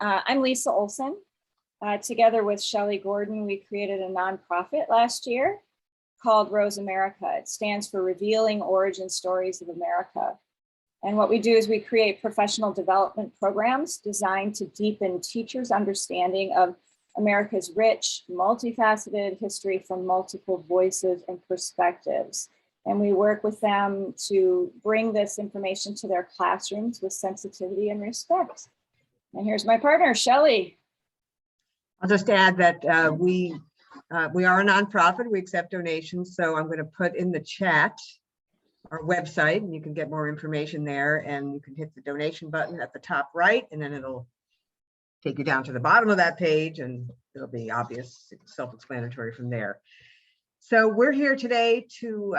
I'm Lisa Olson. Together with Shelley Gordon, we created a nonprofit last year called Rose America. It stands for Revealing Origin Stories of America. And what we do is we create professional development programs designed to deepen teachers' understanding of America's rich, multifaceted history from multiple voices and perspectives. And we work with them to bring this information to their classrooms with sensitivity and respect. And here's my partner, Shelley. I'll just add that we are a nonprofit. We accept donations. So I'm going to put in the chat our website, and you can get more information there. And you can hit the donation button at the top right, and then it'll take you down to the bottom of that page, and it'll be obvious, self-explanatory from there. So we're here today to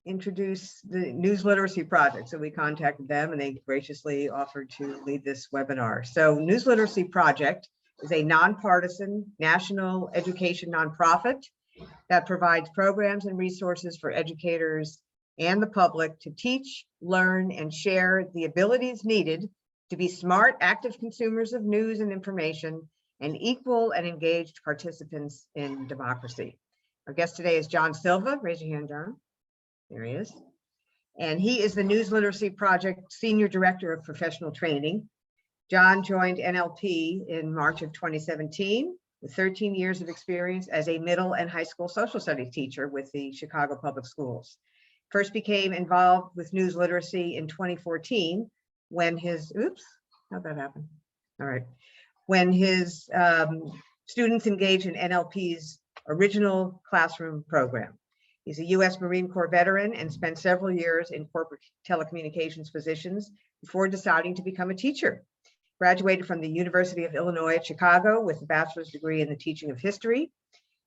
introduce the News Literacy Project. So we contacted them, and they graciously offered to lead this webinar. So News Literacy Project is a nonpartisan national education nonprofit that provides programs and resources for educators and the public to teach, learn, and share the abilities needed to be smart, active consumers of news and information, and equal and engaged participants in democracy. Our guest today is John Silva. Raise your hand, John. There he is. And he is the News Literacy Project Senior Director of Professional Training. John joined NLP in March of 2017 with 13 years of experience as a middle and high school social studies teacher with the Chicago Public Schools. First became involved with news literacy in 2014 when his, oops, how'd that happen? All right. When his students engaged in NLP's original classroom program. He's a U.S. Marine Corps veteran and spent several years in corporate telecommunications positions before deciding to become a teacher. Graduated from the University of Illinois at Chicago with a bachelor's degree in the teaching of history.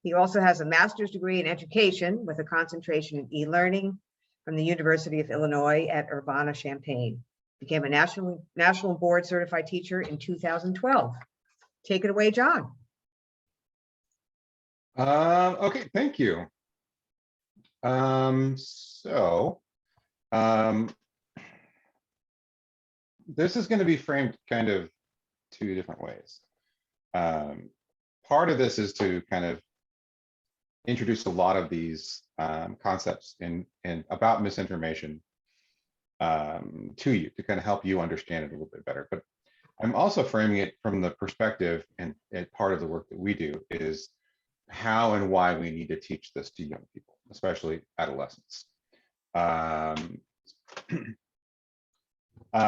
He also has a master's degree in education with a concentration in e-learning from the University of Illinois at Urbana-Champaign. Became a national board certified teacher in 2012. Take it away, John. Okay, thank you. This is going to be framed kind of two different ways. Part of this is to kind of introduce a lot of these concepts in about misinformation to you, to kind of help you understand it a little bit better. But I'm also framing it from the perspective, and part of the work that we do is how and why we need to teach this to young people, especially adolescents.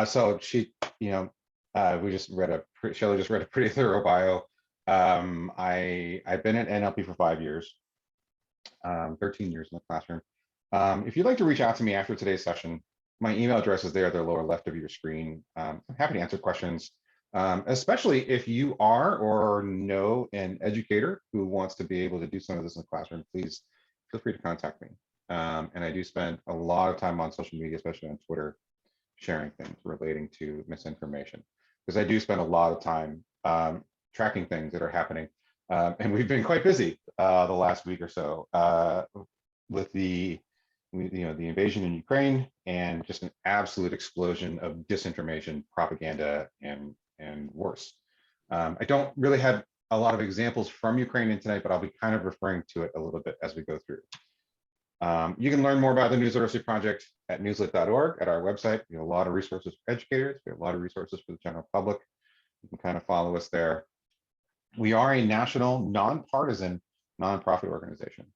So she, we just read Shelley just read a pretty thorough bio. I've been at NLP for 5 years, 13 years in the classroom. If you'd like to reach out to me after today's session, my email address is there at the lower left of your screen. I'm happy to answer questions, especially if you are or know an educator who wants to be able to do some of this in the classroom. Please feel free to contact me. And I do spend a lot of time on social media, especially on Twitter, sharing things relating to misinformation, because I do spend a lot of time tracking things that are happening. And we've been quite busy the last week or so with the invasion in Ukraine and just an absolute explosion of disinformation, propaganda, and worse. I don't really have a lot of examples from Ukraine tonight, but I'll be kind of referring to it a little bit as we go through. You can learn more about the News Literacy Project at newslit.org at our website. We have a lot of resources for educators. We have a lot of resources for the general public. You can kind of follow us there. We are a national, nonpartisan nonprofit organization.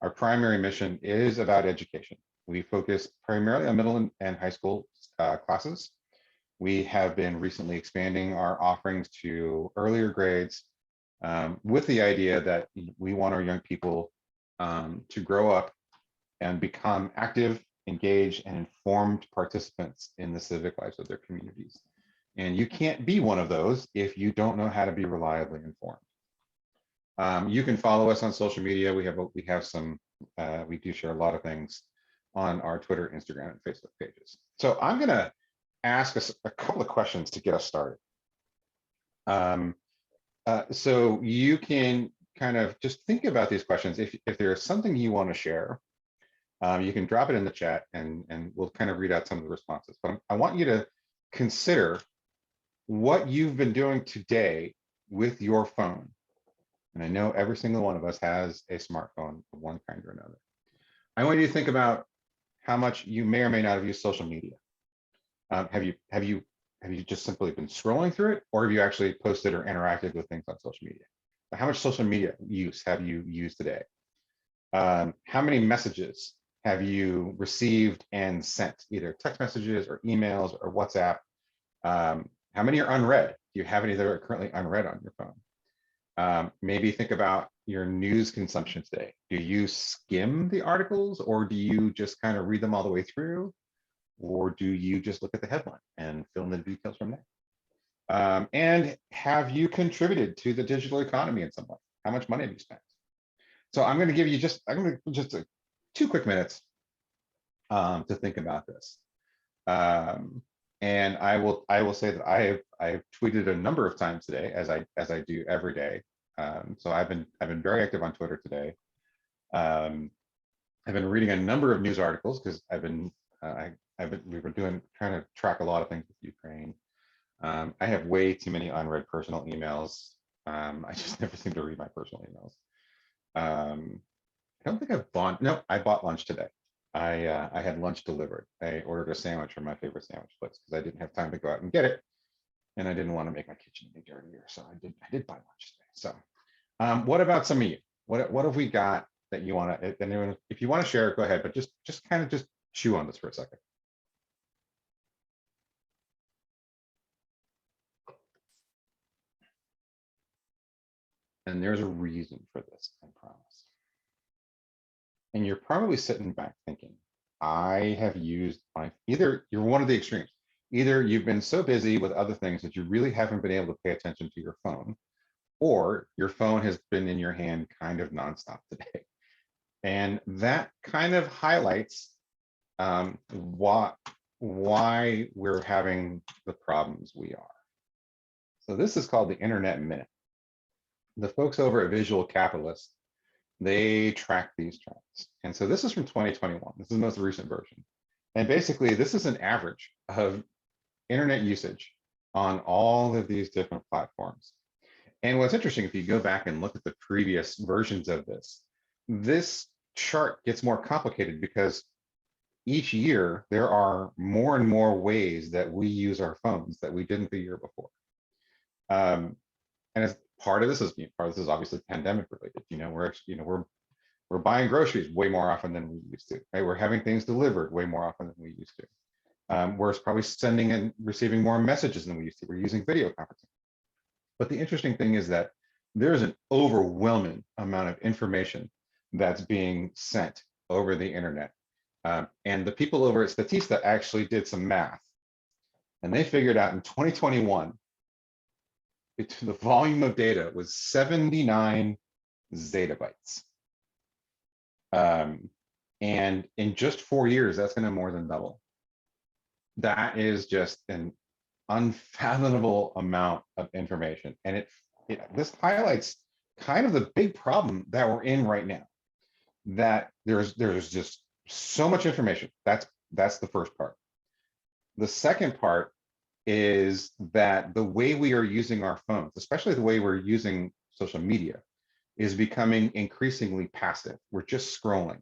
Our primary mission is about education. We focus primarily on middle and high school classes. We have been recently expanding our offerings to earlier grades with the idea that we want our young people to grow up and become active, engaged, and informed participants in the civic lives of their communities. And you can't be one of those if you don't know how to be reliably informed. You can follow us on social media. We do share a lot of things on our Twitter, Instagram, and Facebook pages. So I'm gonna ask us a couple of questions to get us started. So you can kind of just think about these questions. If there's something you want to share, you can drop it in the chat and we'll kind of read out some of the responses. But I want you to consider what you've been doing today with your phone. And I know every single one of us has a smartphone of one kind or another. I want you to think about how much you may or may not have used social media. Have you just simply been scrolling through it, or have you actually posted or interacted with things on social media? How much social media use have you used today? How many messages have you received and sent, either text messages or emails or WhatsApp? How many are unread? Do you have any that are currently unread on your phone? Maybe think about your news consumption today. Do you skim the articles, or do you just kind of read them all the way through? Or do you just look at the headline and fill in the details from there? And have you contributed to the digital economy in some way? How much money have you spent? So I'm going to give you just 2 quick minutes to think about this. And I will say that I've tweeted a number of times today, as I do every day. So I've been very active on Twitter today. I've been reading a number of news articles because we've been trying to track a lot of things with Ukraine. I have way too many unread personal emails. I just never seem to read my personal emails. I don't think I bought lunch today. I had lunch delivered. I ordered a sandwich from my favorite sandwich place because I didn't have time to go out and get it, and I didn't want to make my kitchen any dirtier. So I did buy lunch today. So what about some of you? What have we got that you want to? If you want to share, go ahead. But just kind of chew on this for a second. And there's a reason for this, I promise. And you're probably sitting back thinking, I have used either you're one of the extremes. Either you've been so busy with other things that you really haven't been able to pay attention to your phone, or your phone has been in your hand kind of nonstop today. And that kind of highlights why we're having the problems we are. So this is called the Internet Minute. The folks over at Visual Capitalist, they track these trends. And so this is from 2021. This is the most recent version. And basically, this is an average of internet usage on all of these different platforms. And what's interesting, if you go back and look at the previous versions of this chart gets more complicated because each year there are more and more ways that we use our phones that we didn't the year before. And as part of this is obviously pandemic related. We're buying groceries way more often than we used to. Right? We're having things delivered way more often than we used to. We're probably sending and receiving more messages than we used to. We're using video conferencing. But the interesting thing is that there's an overwhelming amount of information that's being sent over the internet. And the people over at Statista actually did some math. And they figured out in 2021, the volume of data was 79 zettabytes. And in just 4 years, that's going to more than double. That is just an unfathomable amount of information. And this highlights kind of the big problem that we're in right now, that there's just so much information. That's the first part. The second part is that the way we are using our phones, especially the way we're using social media, is becoming increasingly passive. We're just scrolling.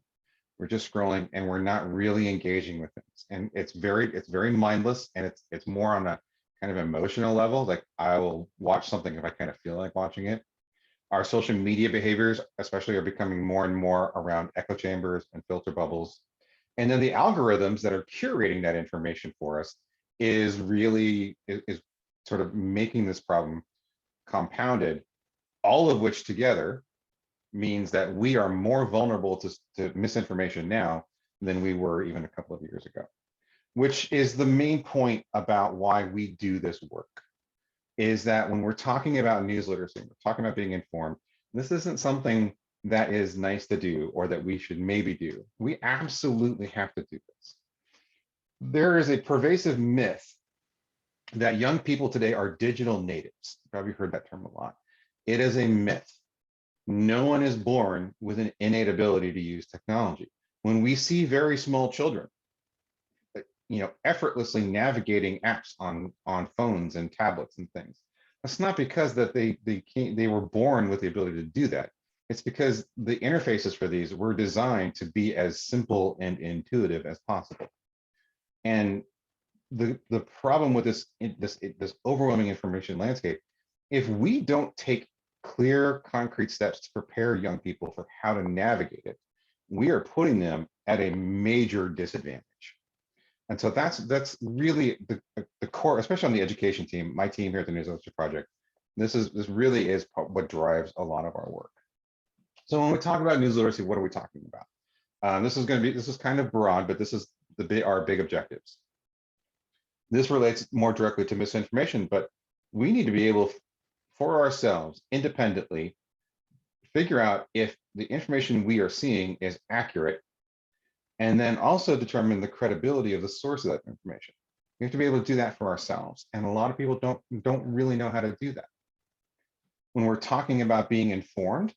And we're not really engaging with things. And it's very mindless, and it's more on a kind of emotional level. Like, I will watch something if I kind of feel like watching it. Our social media behaviors, especially, are becoming more and more around echo chambers and filter bubbles. And then the algorithms that are curating that information for us is sort of making this problem compounded, all of which together means that we are more vulnerable to misinformation now than we were even a couple of years ago, which is the main point about why we do this work, is that when we're talking about news literacy, we're talking about being informed, this isn't something that is nice to do or that we should maybe do. We absolutely have to do this. There is a pervasive myth that young people today are digital natives. You've probably heard that term a lot. It is a myth. No one is born with an innate ability to use technology. When we see very small children, effortlessly navigating apps on phones and tablets and things. That's not because that they were born with the ability to do that. It's because the interfaces for these were designed to be as simple and intuitive as possible. And the problem with this overwhelming information landscape, if we don't take clear, concrete steps to prepare young people for how to navigate it, we are putting them at a major disadvantage. And so that's really the core, especially on the education team, my team here at the News Literacy Project. This really is what drives a lot of our work. So when we talk about news literacy, what are we talking about? This is kind of broad, but this is our big objectives. This relates more directly to misinformation, but we need to be able, for ourselves, independently, figure out if the information we are seeing is accurate, and then also determine the credibility of the source of that information. We have to be able to do that for ourselves, and a lot of people don't really know how to do that. When we're talking about being informed,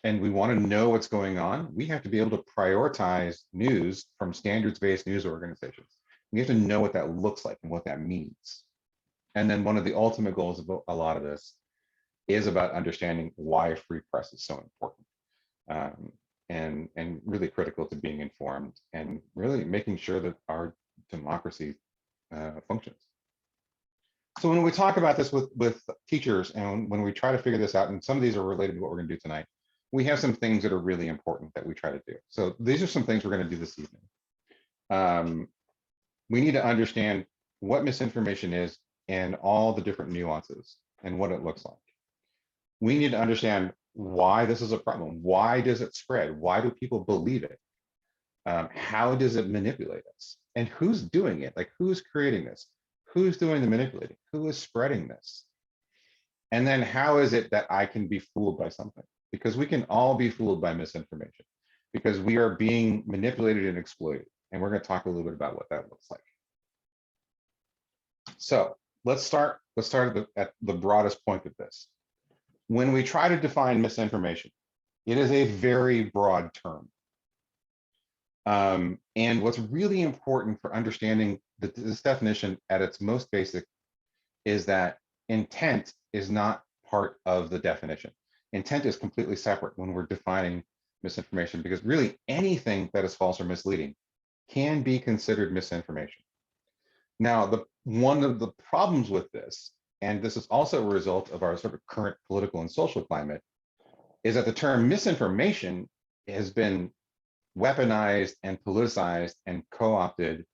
and we want to know what's going on, we have to be able to prioritize news from standards-based news organizations. We have to know what that looks like and what that means. And then one of the ultimate goals of a lot of this is about understanding why free press is so important, and really critical to being informed and really making sure that our democracy functions. So when we talk about this with teachers, and when we try to figure this out, and some of these are related to what we're going to do tonight, we have some things that are really important that we try to do. So these are some things we're going to do this evening. We need to understand what misinformation is and all the different nuances and what it looks like. We need to understand why this is a problem. Why does it spread? Why do people believe it? How does it manipulate us? And who's doing it? Like, who's creating this? Who's doing the manipulating? Who is spreading this? And then how is it that I can be fooled by something? Because we can all be fooled by misinformation, because we are being manipulated and exploited. And we're going to talk a little bit about what that looks like. So let's start at the broadest point of this. When we try to define misinformation, it is a very broad term. And what's really important for understanding this definition at its most basic is that intent is not part of the definition. Intent is completely separate when we're defining misinformation, because really anything that is false or misleading can be considered misinformation. Now, one of the problems with this, and this is also a result of our sort of current political and social climate, is that the term misinformation has been weaponized and politicized and co-opted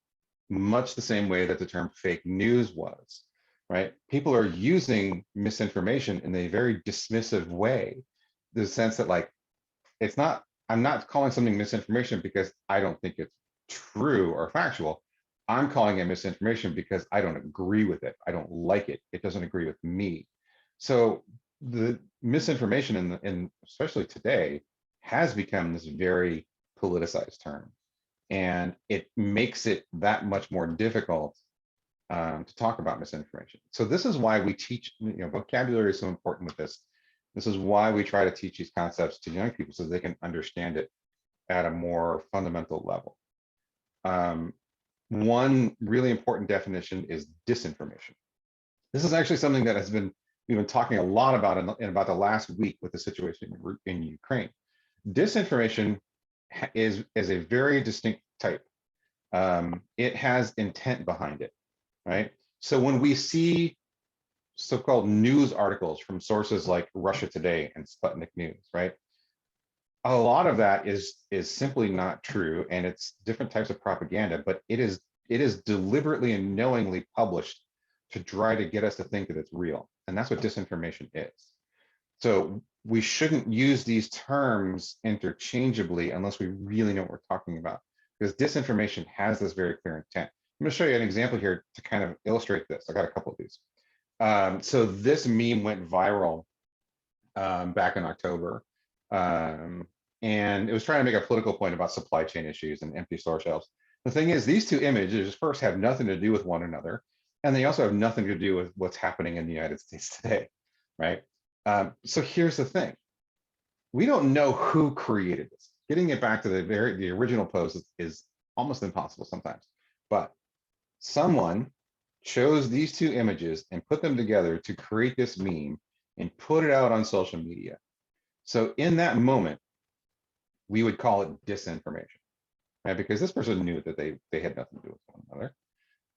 much the same way that the term fake news was, right? People are using misinformation in a very dismissive way, the sense that, like, I'm not calling something misinformation because I don't think it's true or factual. I'm calling it misinformation because I don't agree with it. I don't like it. It doesn't agree with me. So the misinformation in especially today has become this very politicized term, and it makes it that much more difficult to talk about misinformation. So this is why we teach, vocabulary is so important with this. This is why we try to teach these concepts to young people so they can understand it at a more fundamental level. One really important definition is disinformation. This is actually something that we've been talking a lot about in about the last week with the situation in Ukraine. Disinformation is a very distinct type. It has intent behind it, right? So when we see so-called news articles from sources like Russia Today and Sputnik News, right? A lot of that is simply not true, and it's different types of propaganda, but it is deliberately and knowingly published to try to get us to think that it's real. And that's what disinformation is. So we shouldn't use these terms interchangeably unless we really know what we're talking about, because disinformation has this very clear intent. I'm going to show you an example here to kind of illustrate this. I got a couple of these. So this meme went viral back in October. And it was trying to make a political point about supply chain issues and empty store shelves. The thing is, these two images first have nothing to do with one another, and they also have nothing to do with what's happening in the United States today, right? So here's the thing. We don't know who created this. Getting it back to the original post is almost impossible sometimes. But someone chose these two images and put them together to create this meme and put it out on social media. So in that moment, we would call it disinformation, right? Because this person knew that they had nothing to do with one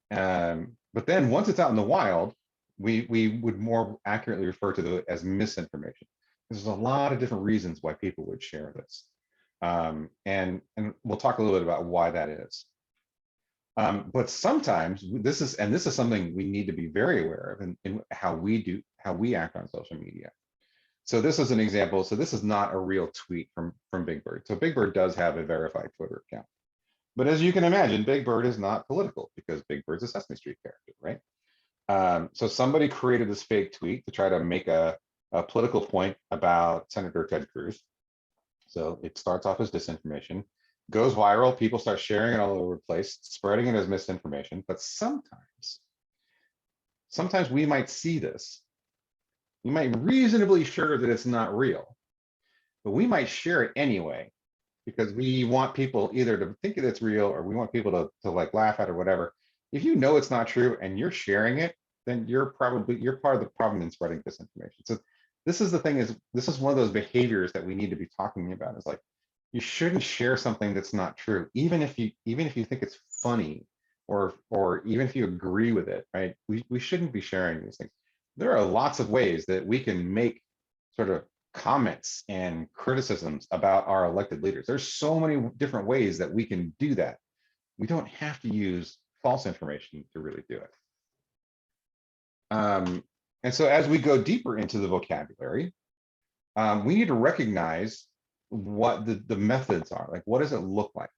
another. But then once it's out in the wild, we would more accurately refer to it as misinformation. There's a lot of different reasons why people would share this. And we'll talk a little bit about why that is. But sometimes this is something we need to be very aware of in how we act on social media. So this is an example. So this is not a real tweet from Big Bird. So Big Bird does have a verified Twitter account. But as you can imagine, Big Bird is not political because Big Bird's a Sesame Street character, right? So somebody created this fake tweet to try to make a political point about Senator Ted Cruz. So it starts off as disinformation, goes viral, people start sharing it all over the place, spreading it as misinformation. But sometimes we might see this. You might reasonably sure that it's not real, but we might share it anyway because we want people either to think that it's real or we want people to like laugh at it or whatever. If you know it's not true and you're sharing it, then you're part of the problem in spreading disinformation. So this is the thing, is this is one of those behaviors that we need to be talking about, is like, you shouldn't share something that's not true, even if you think it's funny or even if you agree with it, right? We shouldn't be sharing these things. There are lots of ways that we can make sort of comments and criticisms about our elected leaders. There's so many different ways that we can do that. We don't have to use false information to really do it. And so as we go deeper into the vocabulary, we need to recognize what the methods are. Like, what does it look like?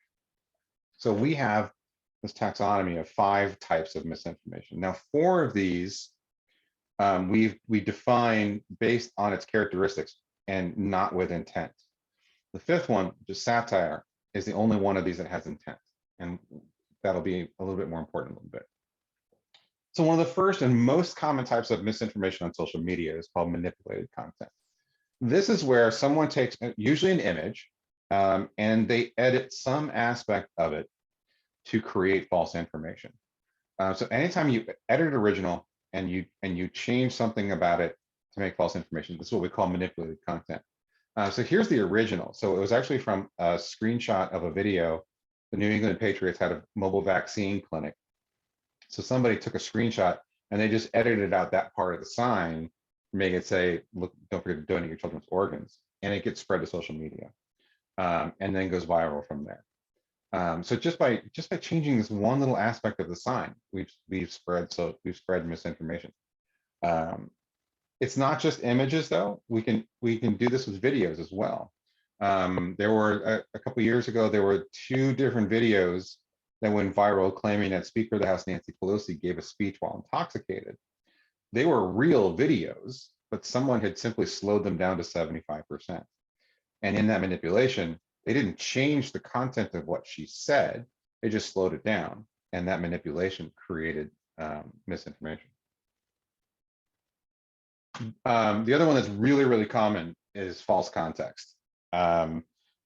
So we have this taxonomy of 5 types of misinformation. Now, 4 of these we define based on its characteristics and not with intent. The 5th one, just satire, is the only one of these that has intent. And that'll be a little bit more important in a little bit. So one of the first and most common types of misinformation on social media is called manipulated content. This is where someone takes usually an image and they edit some aspect of it to create false information. So anytime you edit an original and you change something about it to make false information, this is what we call manipulated content. So here's the original. So it was actually from a screenshot of a video. The New England Patriots had a mobile vaccine clinic. So somebody took a screenshot and they just edited out that part of the sign, make it say, look, don't forget to donate your children's organs. And it gets spread to social media and then goes viral from there. So just by changing this one little aspect of the sign, we've spread misinformation. It's not just images though. We can do this with videos as well. There were a couple years ago, there were 2 different videos that went viral claiming that Speaker of the House Nancy Pelosi gave a speech while intoxicated. They were real videos, but someone had simply slowed them down to 75%. And in that manipulation, they didn't change the content of what she said, they just slowed it down. And that manipulation created misinformation. The other one that's really, really common is false context.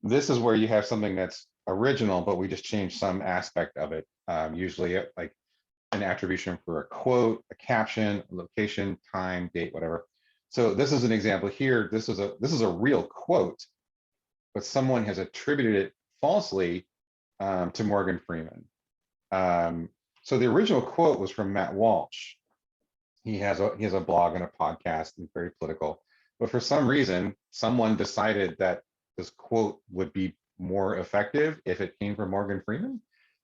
This is where you have something that's original, but we just change some aspect of it, usually like an attribution for a quote, a caption, a location, time, date, whatever. So this is an example here. This is a real quote, but someone has attributed it falsely to Morgan Freeman. So the original quote was from Matt Walsh. He has a blog and a podcast and very political, but for some reason, someone decided that this quote would be more effective if it came from Morgan Freeman.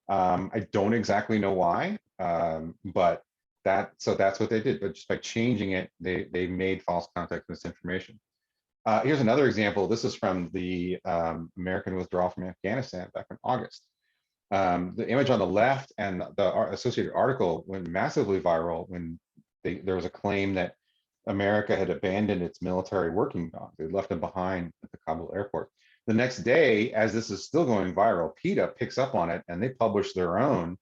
I don't exactly know why, but that's what they did. But just by changing it, they made false context misinformation. Here's another example. This is from the American withdrawal from Afghanistan back in August. The image on the left and the associated article went massively viral when there was a claim that America had abandoned its military working dogs. They left them behind at the Kabul airport. The next day, as this is still going viral, PETA picks up on it and they publish their own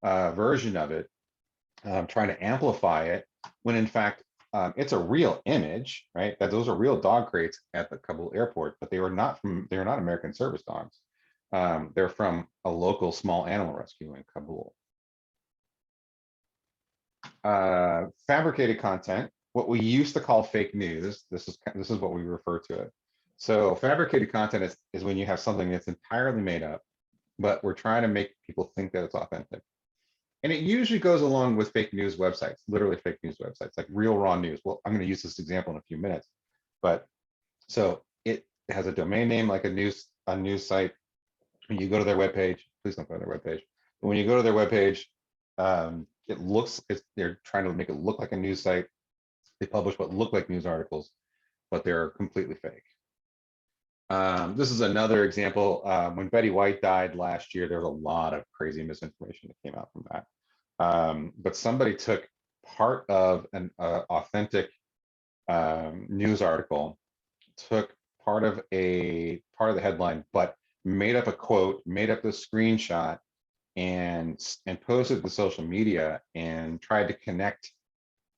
version of it, trying to amplify it, when in fact, it's a real image, right? That those are real dog crates at the Kabul airport, but they are not American service dogs. They're from a local small animal rescue in Kabul. Fabricated content, what we used to call fake news. This is what we refer to it. So fabricated content is when you have something that's entirely made up, but we're trying to make people think that it's authentic. And it usually goes along with fake news websites, literally fake news websites, like real raw news. Well, I'm going to use this example in a few minutes, but so it has a domain name like a news site. When you go to their webpage, please don't go to their webpage. But when you go to their webpage, they're trying to make it look like a news site. They publish what look like news articles, but they're completely fake. This is another example. When Betty White died last year, there was a lot of crazy misinformation that came out from that. But somebody took part of an authentic news article, took part of the headline, but made up a quote, made up the screenshot, and posted to social media and tried to connect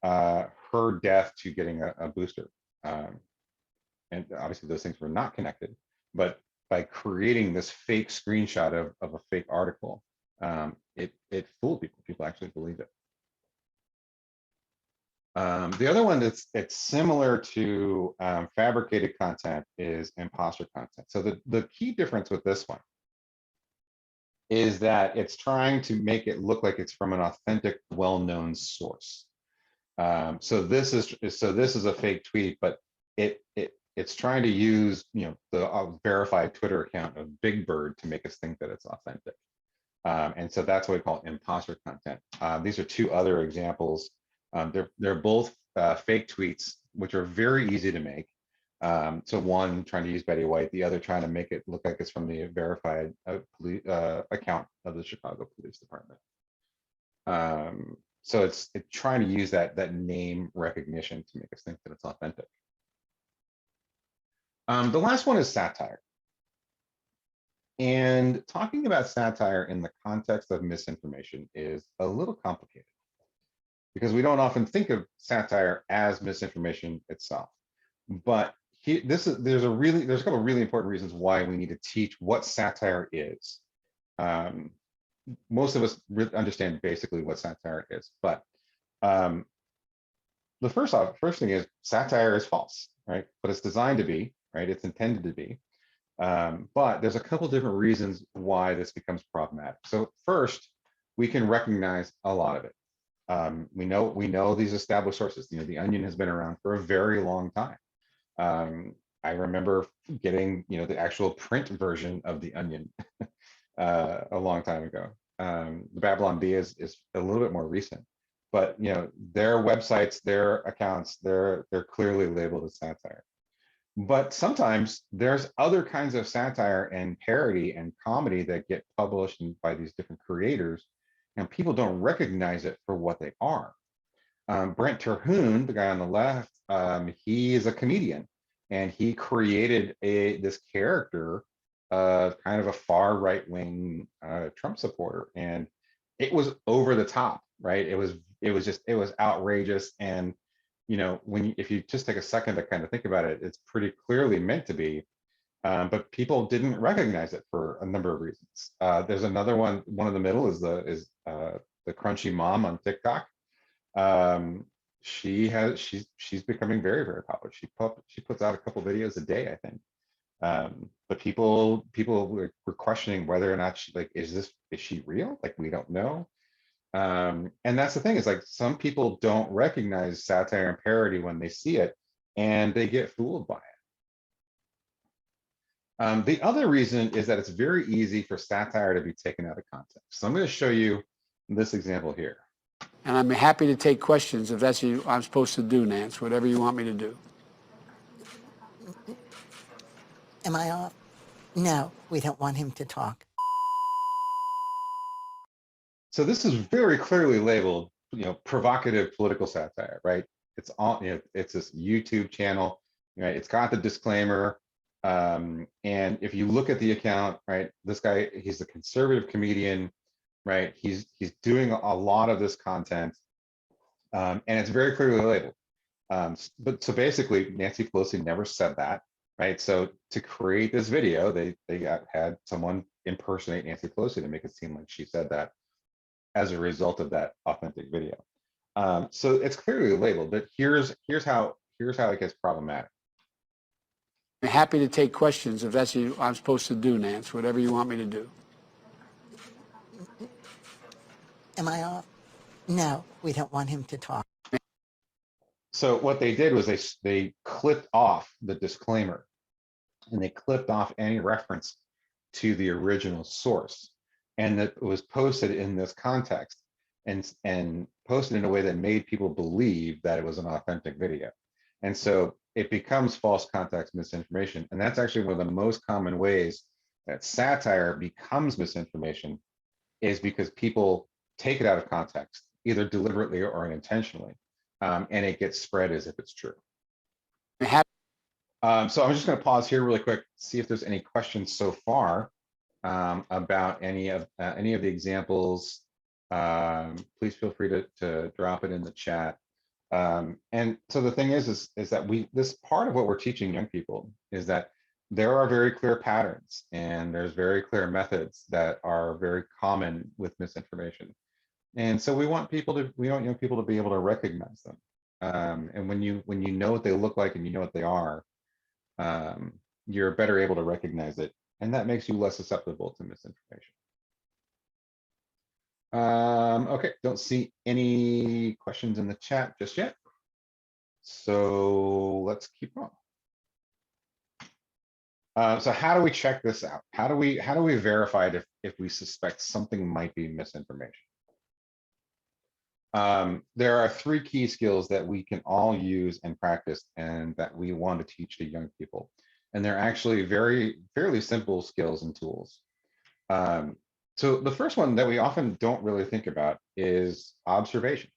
her death to getting a booster. And obviously those things were not connected, but by creating this fake screenshot of a fake article, it fooled people. People actually believed it. The other one that's similar to fabricated content is imposter content. So the key difference with this one is that it's trying to make it look like it's from an authentic, well-known source. So this is a fake tweet, but it's trying to use the verified Twitter account of Big Bird to make us think that it's authentic. And so that's what we call imposter content. These are two other examples. They're both fake tweets, which are very easy to make. So one trying to use Betty White, the other trying to make it look like it's from the verified account of the Chicago Police Department. So it's trying to use that name recognition to make us think that it's authentic. The last one is satire. And talking about satire in the context of misinformation is a little complicated because we don't often think of satire as misinformation itself. But there's a couple of really important reasons why we need to teach what satire is. Most of us really understand basically what satire is, but the first thing is satire is false, right? But it's designed to be, right? It's intended to be. But there's a couple different reasons why this becomes problematic. So first, we can recognize a lot of it. We know these established sources. The Onion has been around for a very long time. I remember getting the actual print version of the Onion a long time ago. The Babylon Bee is a little bit more recent, but their websites, their accounts, they're clearly labeled as satire. But sometimes there's other kinds of satire and parody and comedy that get published by these different creators, and people don't recognize it for what they are. Brent Terhune, the guy on the left, he is a comedian, and he created this character of kind of a far right-wing Trump supporter, and it was over the top, right? It was outrageous, and if you just take a second to kind of think about it, it's pretty clearly meant to be, but people didn't recognize it for a number of reasons. There's another one. One in the middle is the Crunchy Mom on TikTok. She's becoming very, very popular. She puts out a couple videos a day, I think. But people were questioning whether or not is she real? Like, we don't know. And that's the thing, is like some people don't recognize satire and parody when they see it, and they get fooled by it. The other reason is that it's very easy for satire to be taken out of context. So I'm going to show you this example here. And I'm happy to take questions if that's what I'm supposed to do, Nance, whatever you want me to do. Am I off? No, we don't want him to talk. So this is very clearly labeled, provocative political satire, right? It's on, it's this YouTube channel, right? It's got the disclaimer. And if you look at the account, right, this guy, he's a conservative comedian, right? He's doing a lot of this content, and it's very clearly labeled. But so basically, Nancy Pelosi never said that, right? So to create this video, they had someone impersonate Nancy Pelosi to make it seem like she said that as a result of that authentic video. So it's clearly labeled, but here's how it gets problematic. I'm happy to take questions if that's what I'm supposed to do, Nance, whatever you want me to do. Am I off? No, we don't want him to talk. So what they did was they clipped off the disclaimer, and they clipped off any reference to the original source, and that was posted in this context and posted in a way that made people believe that it was an authentic video. And so it becomes false context misinformation. And that's actually one of the most common ways that satire becomes misinformation, is because people take it out of context, either deliberately or unintentionally, and it gets spread as if it's true. So I'm just going to pause here really quick, see if there's any questions so far about any of the examples. Please feel free to drop it in the chat. And so the thing is that this part of what we're teaching young people is that there are very clear patterns and there's very clear methods that are very common with misinformation. And so we want young people to be able to recognize them. And when you know what they look like and you know what they are, you're better able to recognize it, and that makes you less susceptible to misinformation. Okay, don't see any questions in the chat just yet. So let's keep on. So how do we check this out? How do we verify it if we suspect something might be misinformation? There are 3 key skills that we can all use and practice and that we want to teach to young people. And they're actually fairly simple skills and tools. So the first one that we often don't really think about is observation,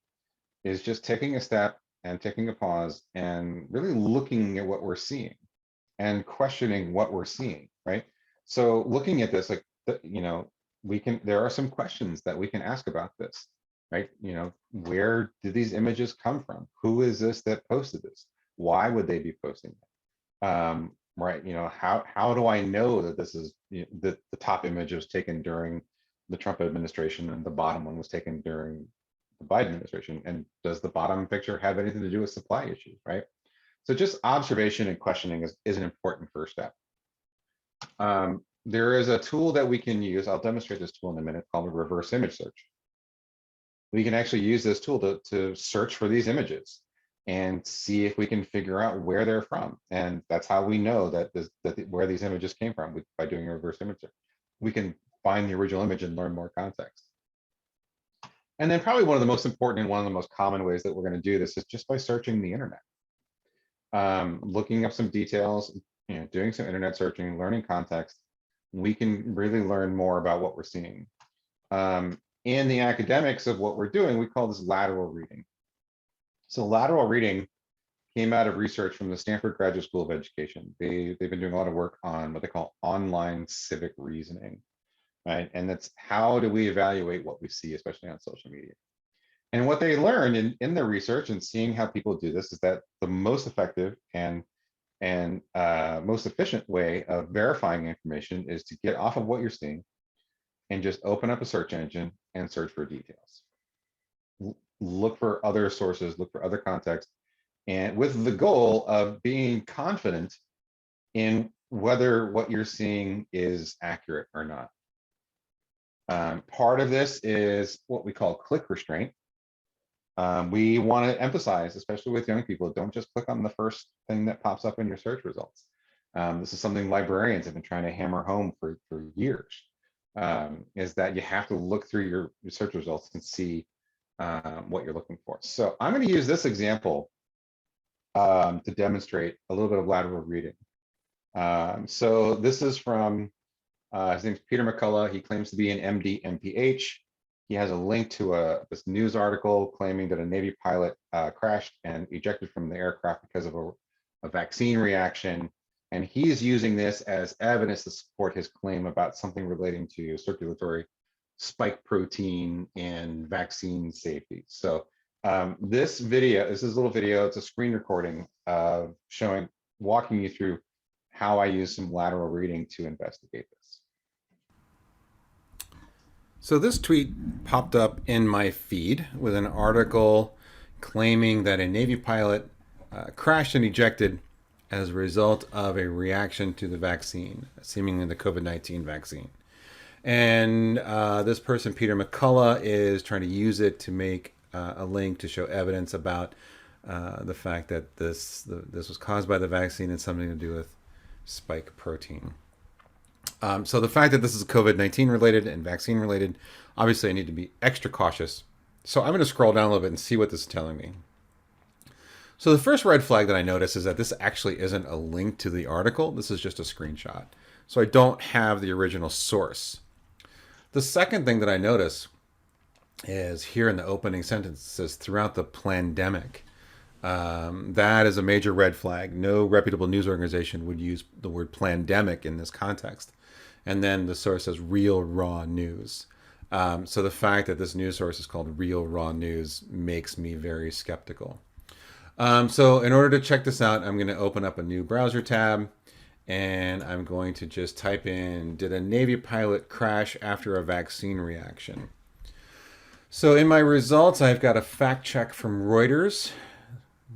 is just taking a step and taking a pause and really looking at what we're seeing and questioning what we're seeing, right? So looking at this, like, there are some questions that we can ask about this, right? Where did these images come from? Who is this that posted this? Why would they be posting it? Right, how do I know that this is that the top image was taken during the Trump administration and the bottom one was taken during the Biden administration? And does the bottom picture have anything to do with supply issues, right? So just observation and questioning is an important first step. There is a tool that we can use. I'll demonstrate this tool in a minute, called a reverse image search. We can actually use this tool to search for these images and see if we can figure out where they're from. And that's how we know that where these images came from, by doing a reverse image search. We can find the original image and learn more context. And then probably one of the most important and one of the most common ways that we're going to do this is just by searching the internet. Looking up some details, doing some internet searching, learning context, we can really learn more about what we're seeing. In the academics of what we're doing, we call this lateral reading. So lateral reading came out of research from the Stanford Graduate School of Education. They've been doing a lot of work on what they call online civic reasoning, right? And that's how do we evaluate what we see, especially on social media. And what they learned in their research and seeing how people do this is that the most effective and most efficient way of verifying information is to get off of what you're seeing and just open up a search engine and search for details. Look for other sources, look for other context, and with the goal of being confident in whether what you're seeing is accurate or not. Part of this is what we call click restraint. We want to emphasize, especially with young people, don't just click on the first thing that pops up in your search results. This is something librarians have been trying to hammer home for years, is that you have to look through your search results and see what you're looking for. So I'm going to use this example to demonstrate a little bit of lateral reading. So this is from, his name's Peter McCullough. He claims to be an MD MPH. He has a link to this news article claiming that a Navy pilot crashed and ejected from the aircraft because of a vaccine reaction. And he's using this as evidence to support his claim about something relating to circulatory spike protein and vaccine safety. So this is a little video. It's a screen recording walking you through how I use some lateral reading to investigate this. So this tweet popped up in my feed with an article claiming that a Navy pilot crashed and ejected as a result of a reaction to the vaccine, seemingly the COVID-19 vaccine. And this person, Peter McCullough, is trying to use it to make a link to show evidence about the fact that this was caused by the vaccine and something to do with spike protein. So the fact that this is COVID-19 related and vaccine related, obviously I need to be extra cautious. So I'm going to scroll down a little bit and see what this is telling me. So the first red flag that I notice is that this actually isn't a link to the article. This is just a screenshot. So I don't have the original source. The second thing that I notice is here in the opening sentence, it says throughout the pandemic. That is a major red flag. No reputable news organization would use the word pandemic in this context. And then the source says real raw news. So the fact that this news source is called real raw news makes me very skeptical. So in order to check this out, I'm going to open up a new browser tab and I'm going to just type in, did a Navy pilot crash after a vaccine reaction? So in my results, I've got a fact check from Reuters.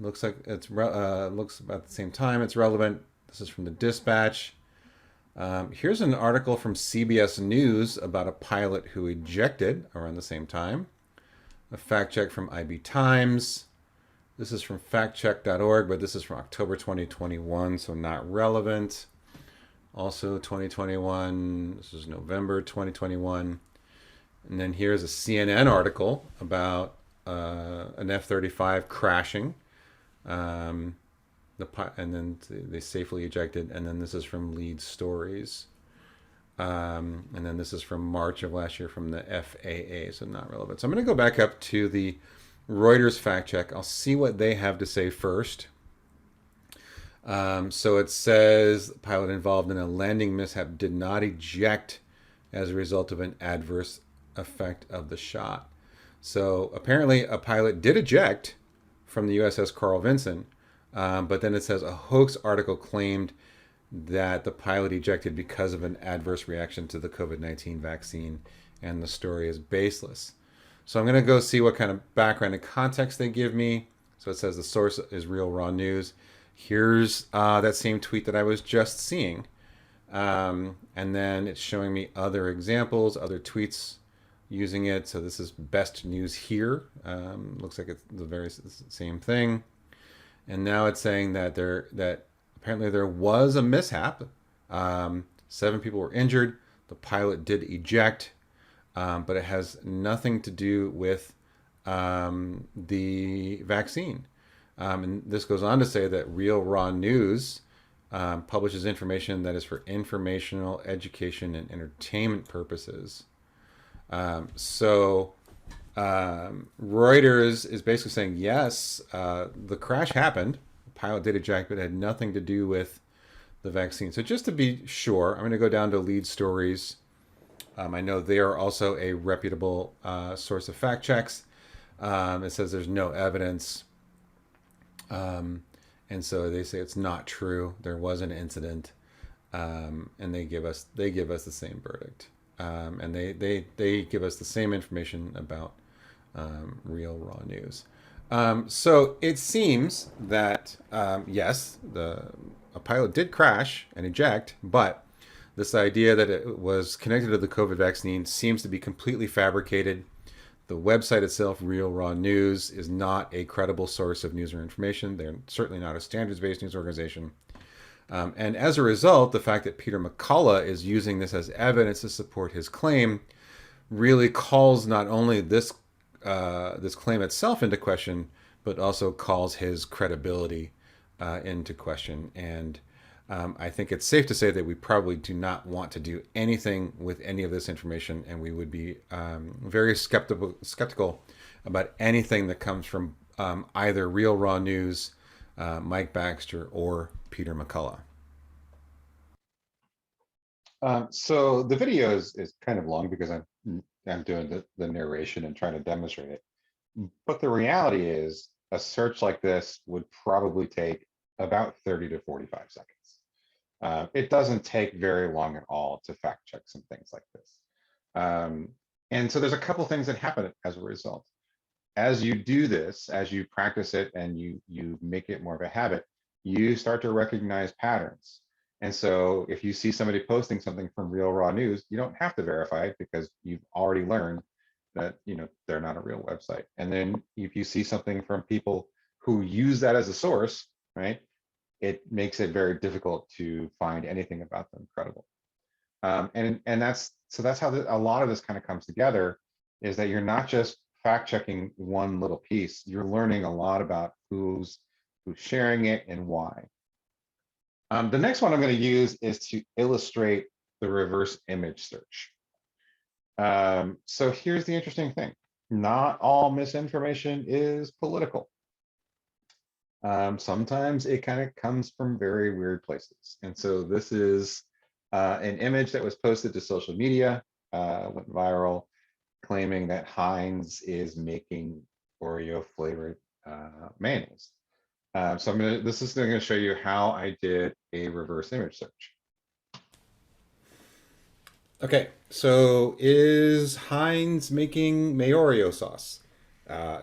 Looks like it's looks about the same time. It's relevant. This is from the Dispatch. Here's an article from CBS News about a pilot who ejected around the same time. A fact check from IB Times. This is from factcheck.org, but this is from October 2021, so not relevant. Also 2021, this is November 2021. And then here's a CNN article about an F-35 crashing. And then they safely ejected. And then this is from Lead Stories. And then this is from March of last year from the FAA, so not relevant. So I'm going to go back up to the Reuters fact check. I'll see what they have to say first. So it says the pilot involved in a landing mishap did not eject as a result of an adverse effect of the shot. So apparently a pilot did eject from the USS Carl Vinson, but then it says a hoax article claimed that the pilot ejected because of an adverse reaction to the COVID-19 vaccine, and the story is baseless. So I'm going to go see what kind of background and context they give me. So it says the source is real raw news. Here's that same tweet that I was just seeing. And then it's showing me other examples, other tweets using it. So this is best news here. Looks like it's the very same thing. And now it's saying that apparently there was a mishap. 7 people were injured. The pilot did eject. But it has nothing to do with the vaccine. And this goes on to say that Real Raw News publishes information that is for informational, education, and entertainment purposes. So Reuters is basically saying, yes, the crash happened. The pilot did eject, but it had nothing to do with the vaccine. So just to be sure, I'm going to go down to Lead Stories. I know they are also a reputable source of fact checks. It says there's no evidence. And so they say it's not true. There was an incident. And they give us the same verdict. And they give us the same information about real raw news. So it seems that, yes, a pilot did crash and eject, but this idea that it was connected to the COVID vaccine seems to be completely fabricated. The website itself, Real Raw News, is not a credible source of news or information. They're certainly not a standards-based news organization. And as a result, the fact that Peter McCullough is using this as evidence to support his claim really calls not only this claim itself into question, but also calls his credibility into question. And I think it's safe to say that we probably do not want to do anything with any of this information, and we would be very skeptical about anything that comes from either Real Raw News, Mike Baxter, or Peter McCullough. So the video is kind of long because I'm doing the narration and trying to demonstrate it. But the reality is a search like this would probably take about 30 to 45 seconds. It doesn't take very long at all to fact check some things like this. And so there's a couple things that happen as a result. as you do this, as you practice it and you make it more of a habit, you start to recognize patterns. And so if you see somebody posting something from Real Raw News, you don't have to verify it because you've already learned that they're not a real website. And then if you see something from people who use that as a source, right, it makes it very difficult to find anything about them credible. And that's how a lot of this kind of comes together, is that you're not just fact checking one little piece, you're learning a lot about who's sharing it and why. The next one I'm going to use is to illustrate the reverse image search. So here's the interesting thing. Not all misinformation is political. Sometimes it kind of comes from very weird places. And so this is an image that was posted to social media, went viral, claiming that Heinz is making Oreo flavored mayonnaise. So this is going to show you how I did a reverse image search. Okay, so is Heinz making Mayorio sauce?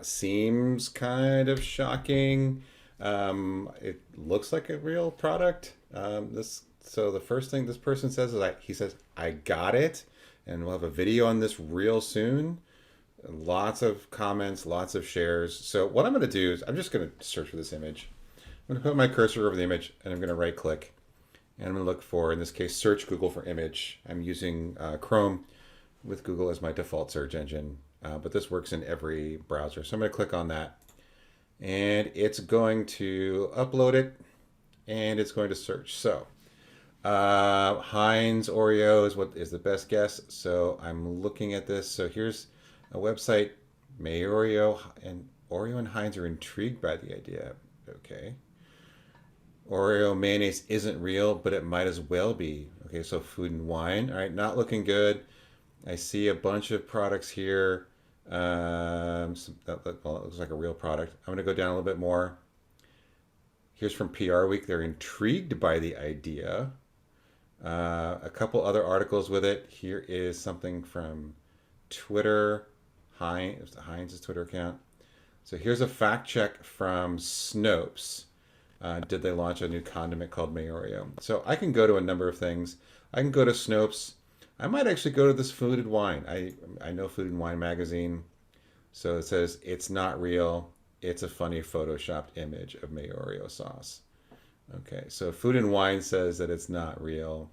Seems kind of shocking. It looks like a real product. So the first thing this person says is he says, I got it, and we'll have a video on this real soon. Lots of comments, lots of shares. So what I'm going to do is I'm just going to search for this image. I'm going to put my cursor over the image, and I'm going to right click. And I'm going to look for, in this case, search Google for image. I'm using Chrome with Google as my default search engine, but this works in every browser. So I'm going to click on that, and it's going to upload it, and it's going to search. So Heinz Oreo is what is the best guess. So I'm looking at this. So here's a website. Oreo and Heinz are intrigued by the idea. Okay. Oreo mayonnaise isn't real, but it might as well be. Okay, so food and wine. All right, not looking good. I see a bunch of products here. Well, it looks like a real product. I'm going to go down a little bit more. Here's from PR Week. They're intrigued by the idea. A couple other articles with it. Here is something from Twitter. Heinz's Twitter account. So here's a fact check from Snopes. Did they launch a new condiment called Mayorio? So I can go to a number of things. I can go to Snopes. I might actually go to this Food and Wine. I know Food and Wine magazine. So it says it's not real. It's a funny photoshopped image of Mayorio sauce. Okay, so Food and Wine says that it's not real.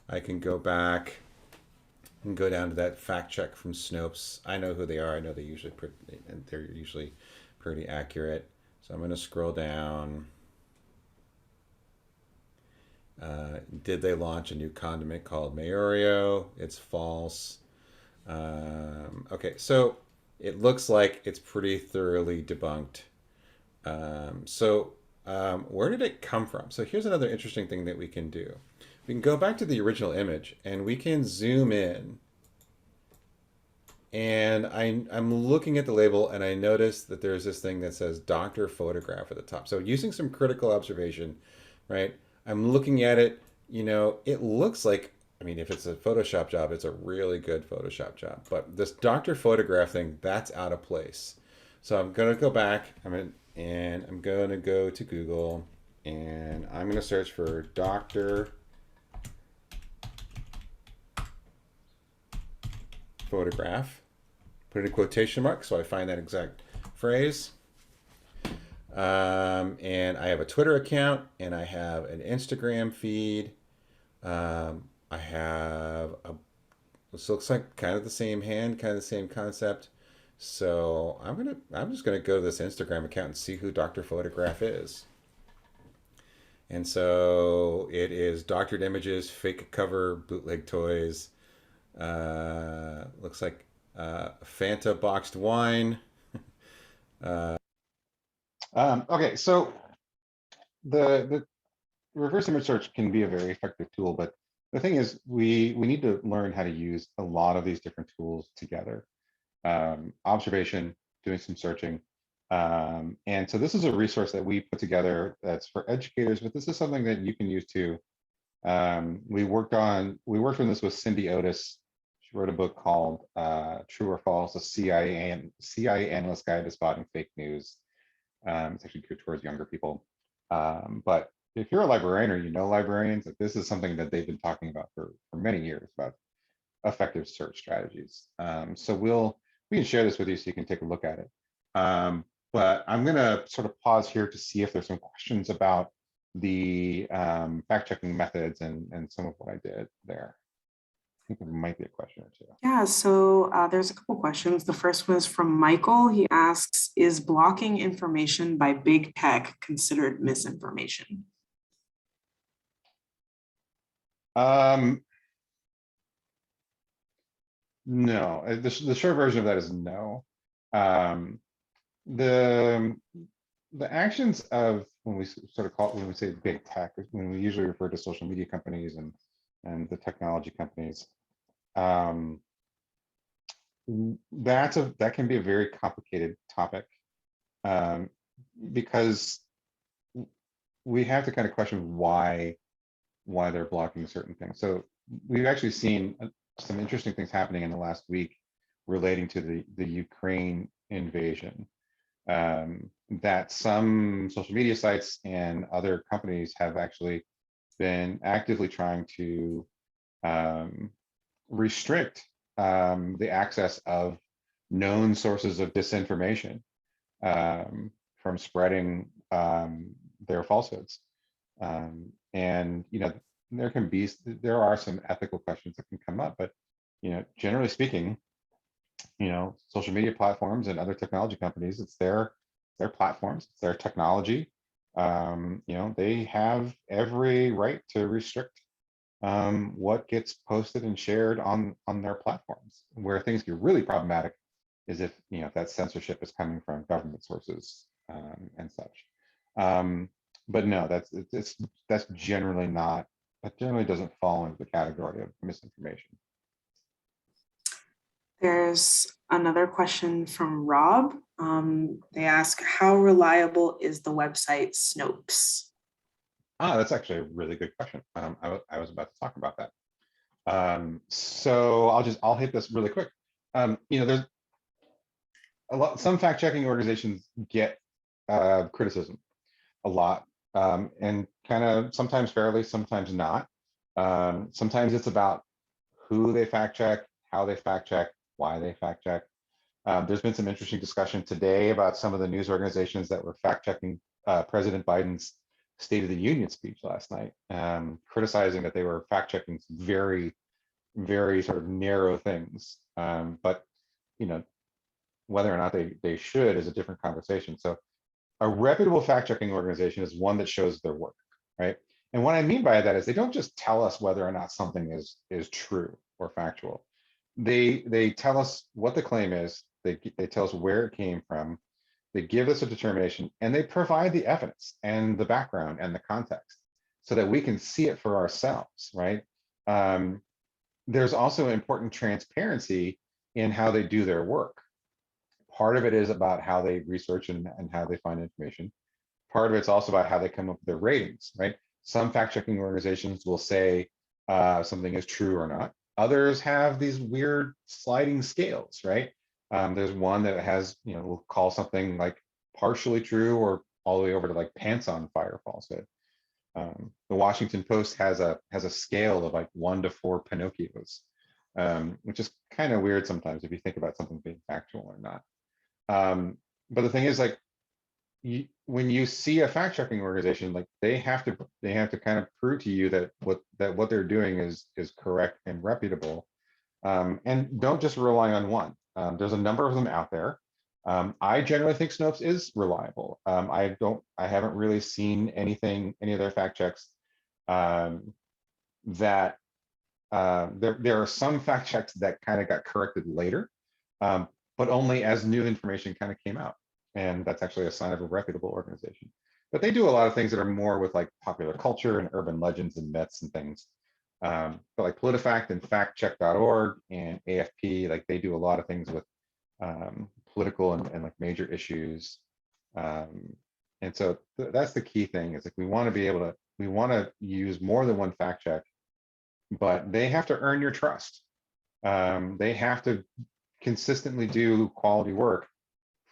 I can go back and go down to that fact check from Snopes. I know who they are. I know they're usually pretty accurate. So I'm going to scroll down. Did they launch a new condiment called Mayorio? It's false. Okay, so it looks like it's pretty thoroughly debunked. Where did it come from? So here's another interesting thing that we can do. We can go back to the original image and we can zoom in. And I'm looking at the label and I notice that there's this thing that says doctor photograph at the top. So using some critical observation, right? I'm looking at it, it looks like, if it's a Photoshop job, it's a really good Photoshop job. But this doctor photograph thing, that's out of place. So I'm going to go back I'm going to go to Google and I'm going to search for doctor photograph. Put it in quotation marks so I find that exact phrase. And I have a Twitter account and I have an Instagram feed. I have this looks like kind of the same hand, kind of the same concept. So I'm just gonna go to this Instagram account and see who Dr. Photograph is. And so it is doctored images, fake cover, bootleg toys. Looks like Fanta boxed wine. Okay, so the reverse image search can be a very effective tool, but the thing is we need to learn how to use a lot of these different tools together. Observation, doing some searching. And so this is a resource that we put together that's for educators, but this is something that you can use too. We worked on this with Cindy Otis. She wrote a book called True or False, a CIA Analyst Guide to Spotting Fake News. It's actually geared towards younger people. But if you're a librarian or you know librarians, that this is something that they've been talking about for many years about effective search strategies. So we can share this with you so you can take a look at it. But I'm going to sort of pause here to see if there's some questions about the fact-checking methods and some of what I did there. I think there might be a question or two. Yeah, so there's a couple questions. The first one is from Michael. He asks, is blocking information by big tech considered misinformation? No, the short version of that is no. The actions of when we say big tech, when we usually refer to social media companies and the technology companies, that can be a very complicated topic, because we have to kind of question why they're blocking certain things. So we've actually seen some interesting things happening in the last week relating to the Ukraine invasion, that some social media sites and other companies have actually been actively trying to restrict the access of known sources of disinformation from spreading their falsehoods. And there are some ethical questions that can come up, but generally speaking, social media platforms and other technology companies, it's their platforms, it's their technology. They have every right to restrict what gets posted and shared on their platforms. Where things get really problematic is if that censorship is coming from government sources and such. But no, that generally doesn't fall into the category of misinformation. There's another question from Rob. They ask, how reliable is the website Snopes? That's actually a really good question. I was about to talk about that. So I'll hit this really quick. There's some fact-checking organizations get criticism a lot, and kind of sometimes fairly, sometimes not. Sometimes it's about who they fact check, how they fact check, why they fact check. There's been some interesting discussion today about some of the news organizations that were fact checking President Biden's State of the Union speech last night, criticizing that they were fact checking very, very sort of narrow things. But whether or not they should is a different conversation. So a reputable fact checking organization is one that shows their work, right? And what I mean by that is they don't just tell us whether or not something is true or factual. They tell us what the claim is. They tell us where it came from. They give us a determination, and they provide the evidence and the background and the context so that we can see it for ourselves, right? There's also important transparency in how they do their work. Part of it is about how they research and how they find information. Part of it's also about how they come up with their ratings, right? Some fact-checking organizations will say something is true or not. Others have these weird sliding scales, right? There's one that has, will call something like partially true or all the way over to like pants on fire falsehood. The Washington Post has a scale of like 1 to 4 Pinocchios, which is kind of weird sometimes if you think about something being factual or not. But the thing is, like, when you see a fact-checking organization, like they have to kind of prove to you that what they're doing is correct and reputable, and don't just rely on one. There's a number of them out there. I generally think Snopes is reliable. I haven't really seen any of their fact checks that there are some fact checks that kind of got corrected later, but only as new information kind of came out. And that's actually a sign of a reputable organization. But they do a lot of things that are more with like popular culture and urban legends and myths and things. But like PolitiFact and FactCheck.org and AFP, like they do a lot of things with political and like major issues. And so that's the key thing, is like we want to use more than one fact check, but they have to earn your trust. They have to consistently do quality work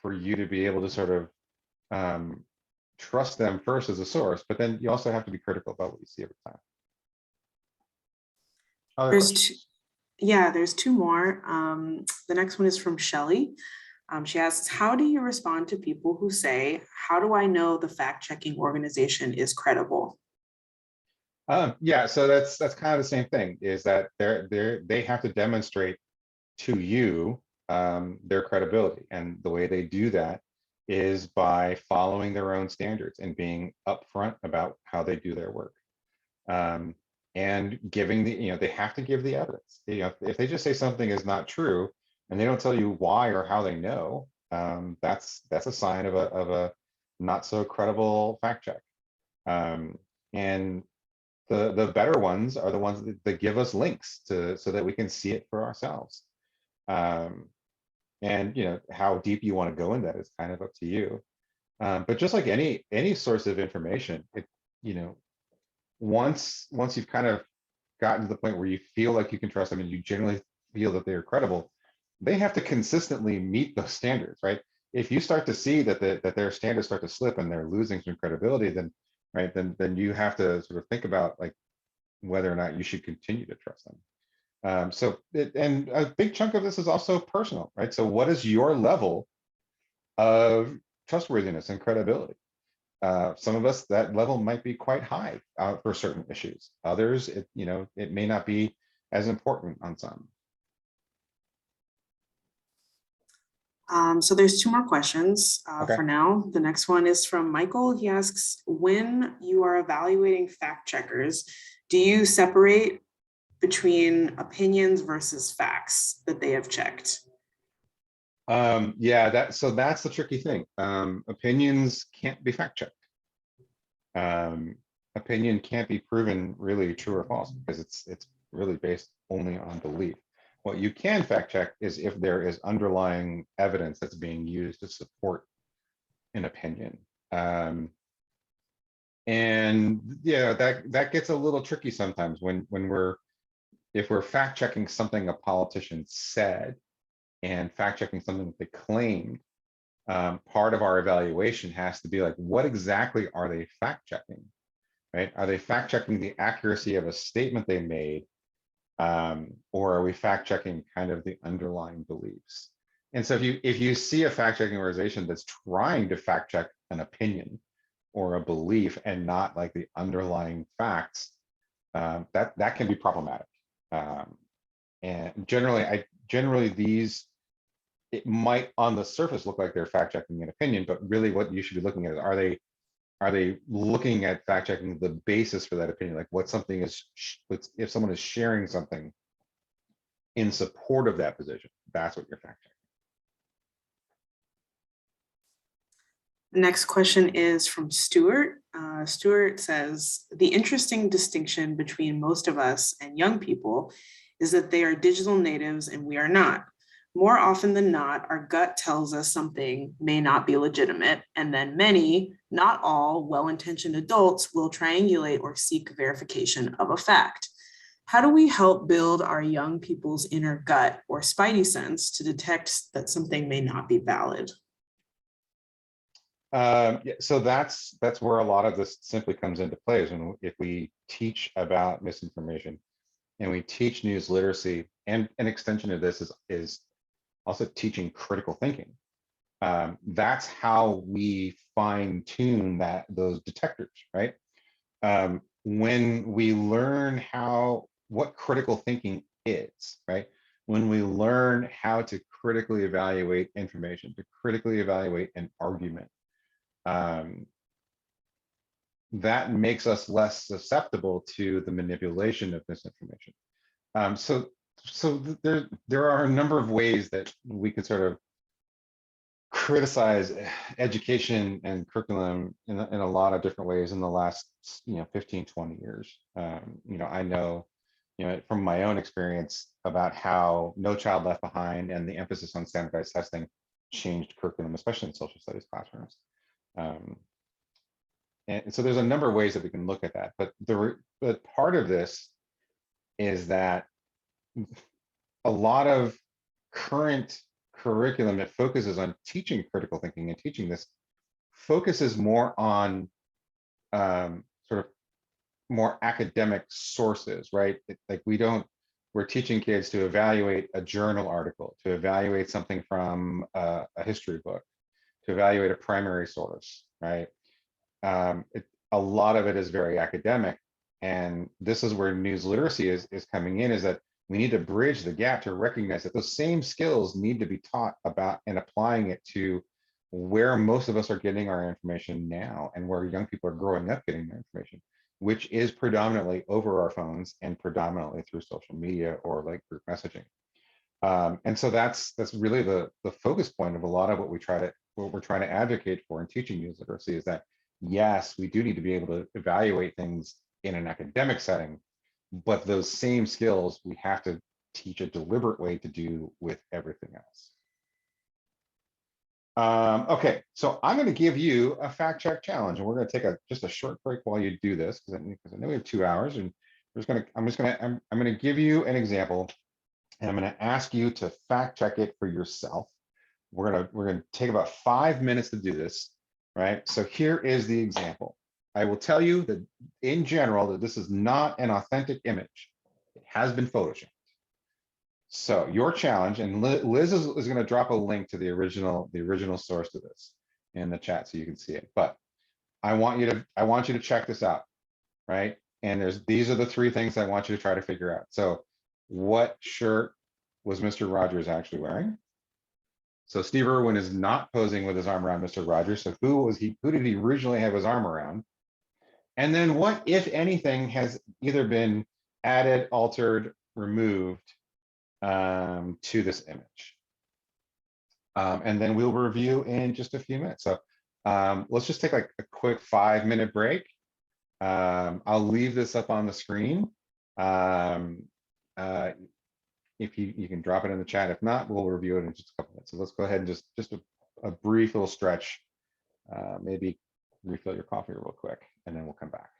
for you to be able to sort of trust them first as a source, but then you also have to be critical about what you see every time. Other There's questions? there's two more. The next one is from Shelley. She asks, how do you respond to people who say, how do I know the fact-checking organization is credible? Yeah, so that's kind of the same thing, is that they have to demonstrate to you their credibility. And the way they do that is by following their own standards and being upfront about how they do their work. And giving they have to give the evidence. If they just say something is not true and they don't tell you why or how they know, that's a sign of a not so credible fact check. And the better ones are the ones that give us links so that we can see it for ourselves. And how deep you want to go in that is kind of up to you. But just like any source of information, once you've kind of gotten to the point where you feel like you can trust them and you generally feel that they are credible, they have to consistently meet those standards, right? If you start to see that their standards start to slip and they're losing some credibility, then you have to sort of think about like whether or not you should continue to trust them. And a big chunk of this is also personal, right? So what is your level of trustworthiness and credibility? Some of us, that level might be quite high for certain issues. Others, it may not be as important on some. So there's two more questions Okay. for now. The next one is from Michael. He asks, when you are evaluating fact checkers, do you separate between opinions versus facts that they have checked? Yeah, that's the tricky thing. Opinions can't be fact checked. Opinion can't be proven really true or false because it's really based only on belief. What you can fact check is if there is underlying evidence that's being used to support an opinion. And yeah, that gets a little tricky sometimes if we're fact checking something a politician said and fact checking something that they claimed. Part of our evaluation has to be like, what exactly are they fact checking, right? Are they fact checking the accuracy of a statement they made? Or are we fact checking kind of the underlying beliefs? And so if you see a fact checking organization that's trying to fact check an opinion or a belief and not like the underlying facts, that can be problematic. And generally these, it might on the surface look like they're fact checking an opinion, but really what you should be looking at is, are they looking at fact checking the basis for that opinion? Like what something is, if someone is sharing something in support of that position, that's what you're fact checking. The next question is from Stuart. Stuart says, the interesting distinction between most of us and young people is that they are digital natives and we are not. More often than not, our gut tells us something may not be legitimate, and then many, not all, well-intentioned adults will triangulate or seek verification of a fact. How do we help build our young people's inner gut or spidey sense to detect that something may not be valid? Yeah, so that's where a lot of this simply comes into play, is if we teach about misinformation and we teach news literacy, and an extension of this is also teaching critical thinking. That's how we fine tune those detectors, right? When we learn what critical thinking is, right? When we learn how to critically evaluate information, to critically evaluate an argument, that makes us less susceptible to the manipulation of misinformation. So there are a number of ways that we can sort of criticize education and curriculum in a lot of different ways in the last 15, 20 years. I know from my own experience about how No Child Left Behind and the emphasis on standardized testing changed curriculum, especially in social studies classrooms. And so there's a number of ways that we can look at that, but part of this is that a lot of current curriculum that focuses on teaching critical thinking and teaching this focuses more on sort of more academic sources, right? Like we're teaching kids to evaluate a journal article, to evaluate something from a history book, to evaluate a primary source, right? A lot of it is very academic. And this is where news literacy is coming in, is that we need to bridge the gap to recognize that those same skills need to be taught about and applying it to where most of us are getting our information now and where young people are growing up getting their information, which is predominantly over our phones and predominantly through social media or like group messaging. And so that's really the focus point of a lot of what we're trying to advocate for in teaching news literacy, is that yes, we do need to be able to evaluate things in an academic setting, but those same skills we have to teach a deliberate way to do with everything else. Okay, so I'm going to give you a fact check challenge, and we're going to take just a short break while you do this, because I know we have 2 hours, and I'm going to give you an example, and I'm going to ask you to fact check it for yourself. We're going to take about 5 minutes to do this, right? So here is the example. I will tell you that in general that this is not an authentic image. It has been photoshopped. So your challenge, and Liz is going to drop a link to the original source to this in the chat so you can see it. But I want you to check this out, right? And these are the 3 things I want you to try to figure out. So what shirt was Mr. Rogers actually wearing? So Steve Irwin is not posing with his arm around Mr. Rogers. So who did he originally have his arm around? And then what, if anything, has either been added, altered, removed to this image? And then we'll review in just a few minutes. So let's just take like a quick 5-minute break. I'll leave this up on the screen. If you can drop it in the chat. If not, we'll review it in just a couple minutes. So let's go ahead and just a brief little stretch. Maybe refill your coffee real quick, and then we'll come back.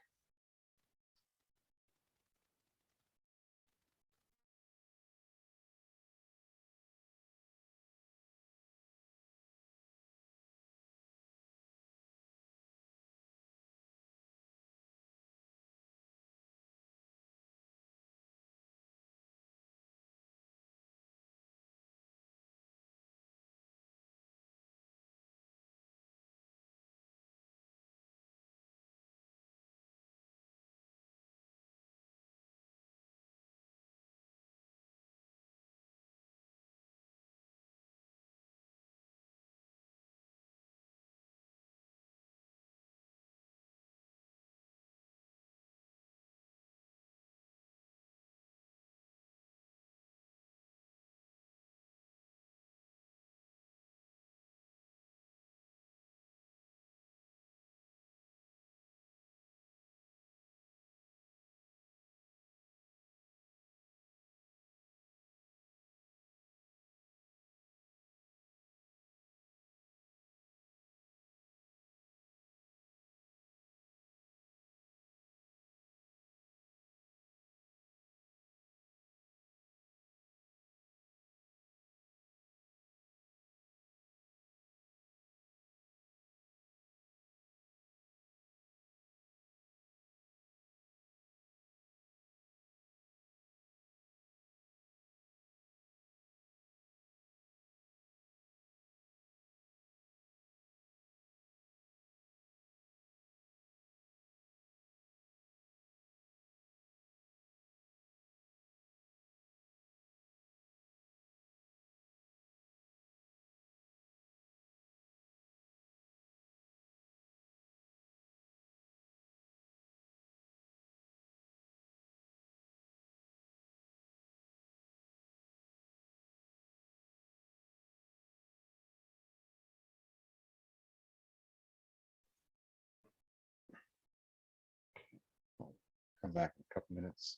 Come back in a couple minutes.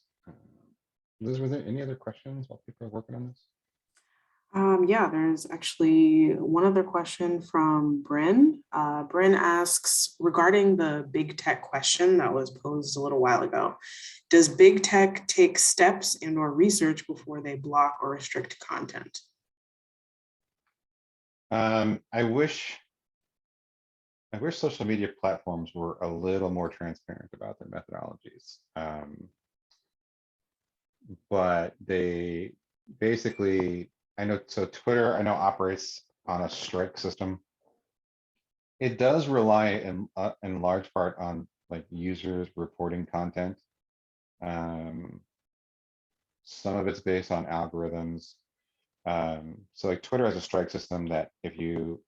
Liz, were there any other questions while people are working on this? Yeah, there's actually one other question from Bryn. Bryn asks regarding the big tech question that was posed a little while ago. Does big tech take steps and or research before they block or restrict content? I wish social media platforms were a little more transparent about their methodologies. But they basically, I know, so Twitter, I know operates on a strike system. It does rely in large part on like users reporting content. Some of it's based on algorithms. So like Twitter has a strike system that if you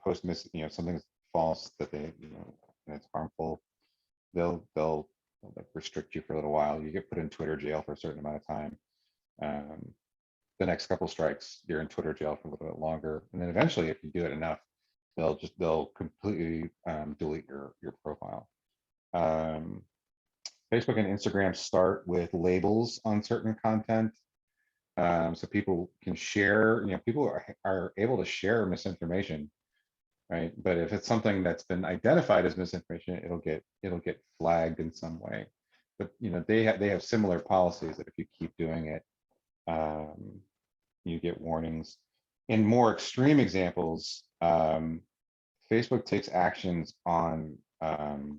post something's false that they and it's harmful, they'll like restrict you for a little while. You get put in Twitter jail for a certain amount of time. The next couple strikes, you're in Twitter jail for a little bit longer, and then eventually, if you do it enough, they'll completely delete your profile. Facebook and Instagram start with labels on certain content. So people can share, people are able to share misinformation, right? But if it's something that's been identified as misinformation, it'll get flagged in some way. But they have similar policies that if you keep doing it, you get warnings. In more extreme examples, Facebook takes actions on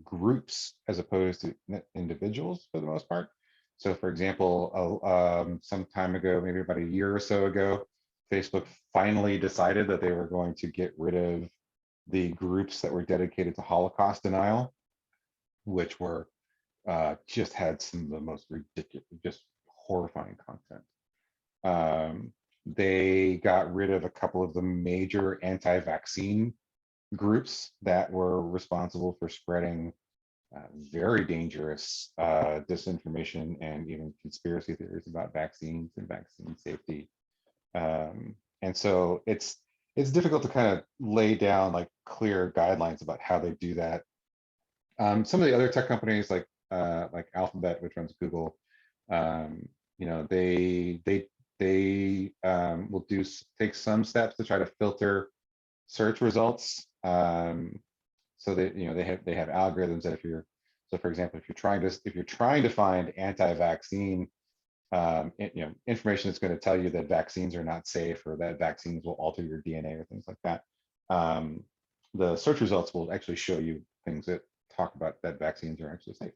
groups as opposed to individuals for the most part. So for example, some time ago, maybe about a year or so ago, Facebook finally decided that they were going to get rid of the groups that were dedicated to Holocaust denial, which were just had some of the most ridiculous, just horrifying content. They got rid of a couple of the major anti-vaccine groups that were responsible for spreading very dangerous disinformation and even conspiracy theories about vaccines and vaccine safety. And so it's difficult to kind of lay down like clear guidelines about how they do that. Some of the other tech companies like Alphabet, which runs Google, they will take some steps to try to filter search results. So that they have algorithms that for example, if you're trying to find anti-vaccine information that's going to tell you that vaccines are not safe or that vaccines will alter your DNA or things like that, the search results will actually show you things that talk about that vaccines are actually safe.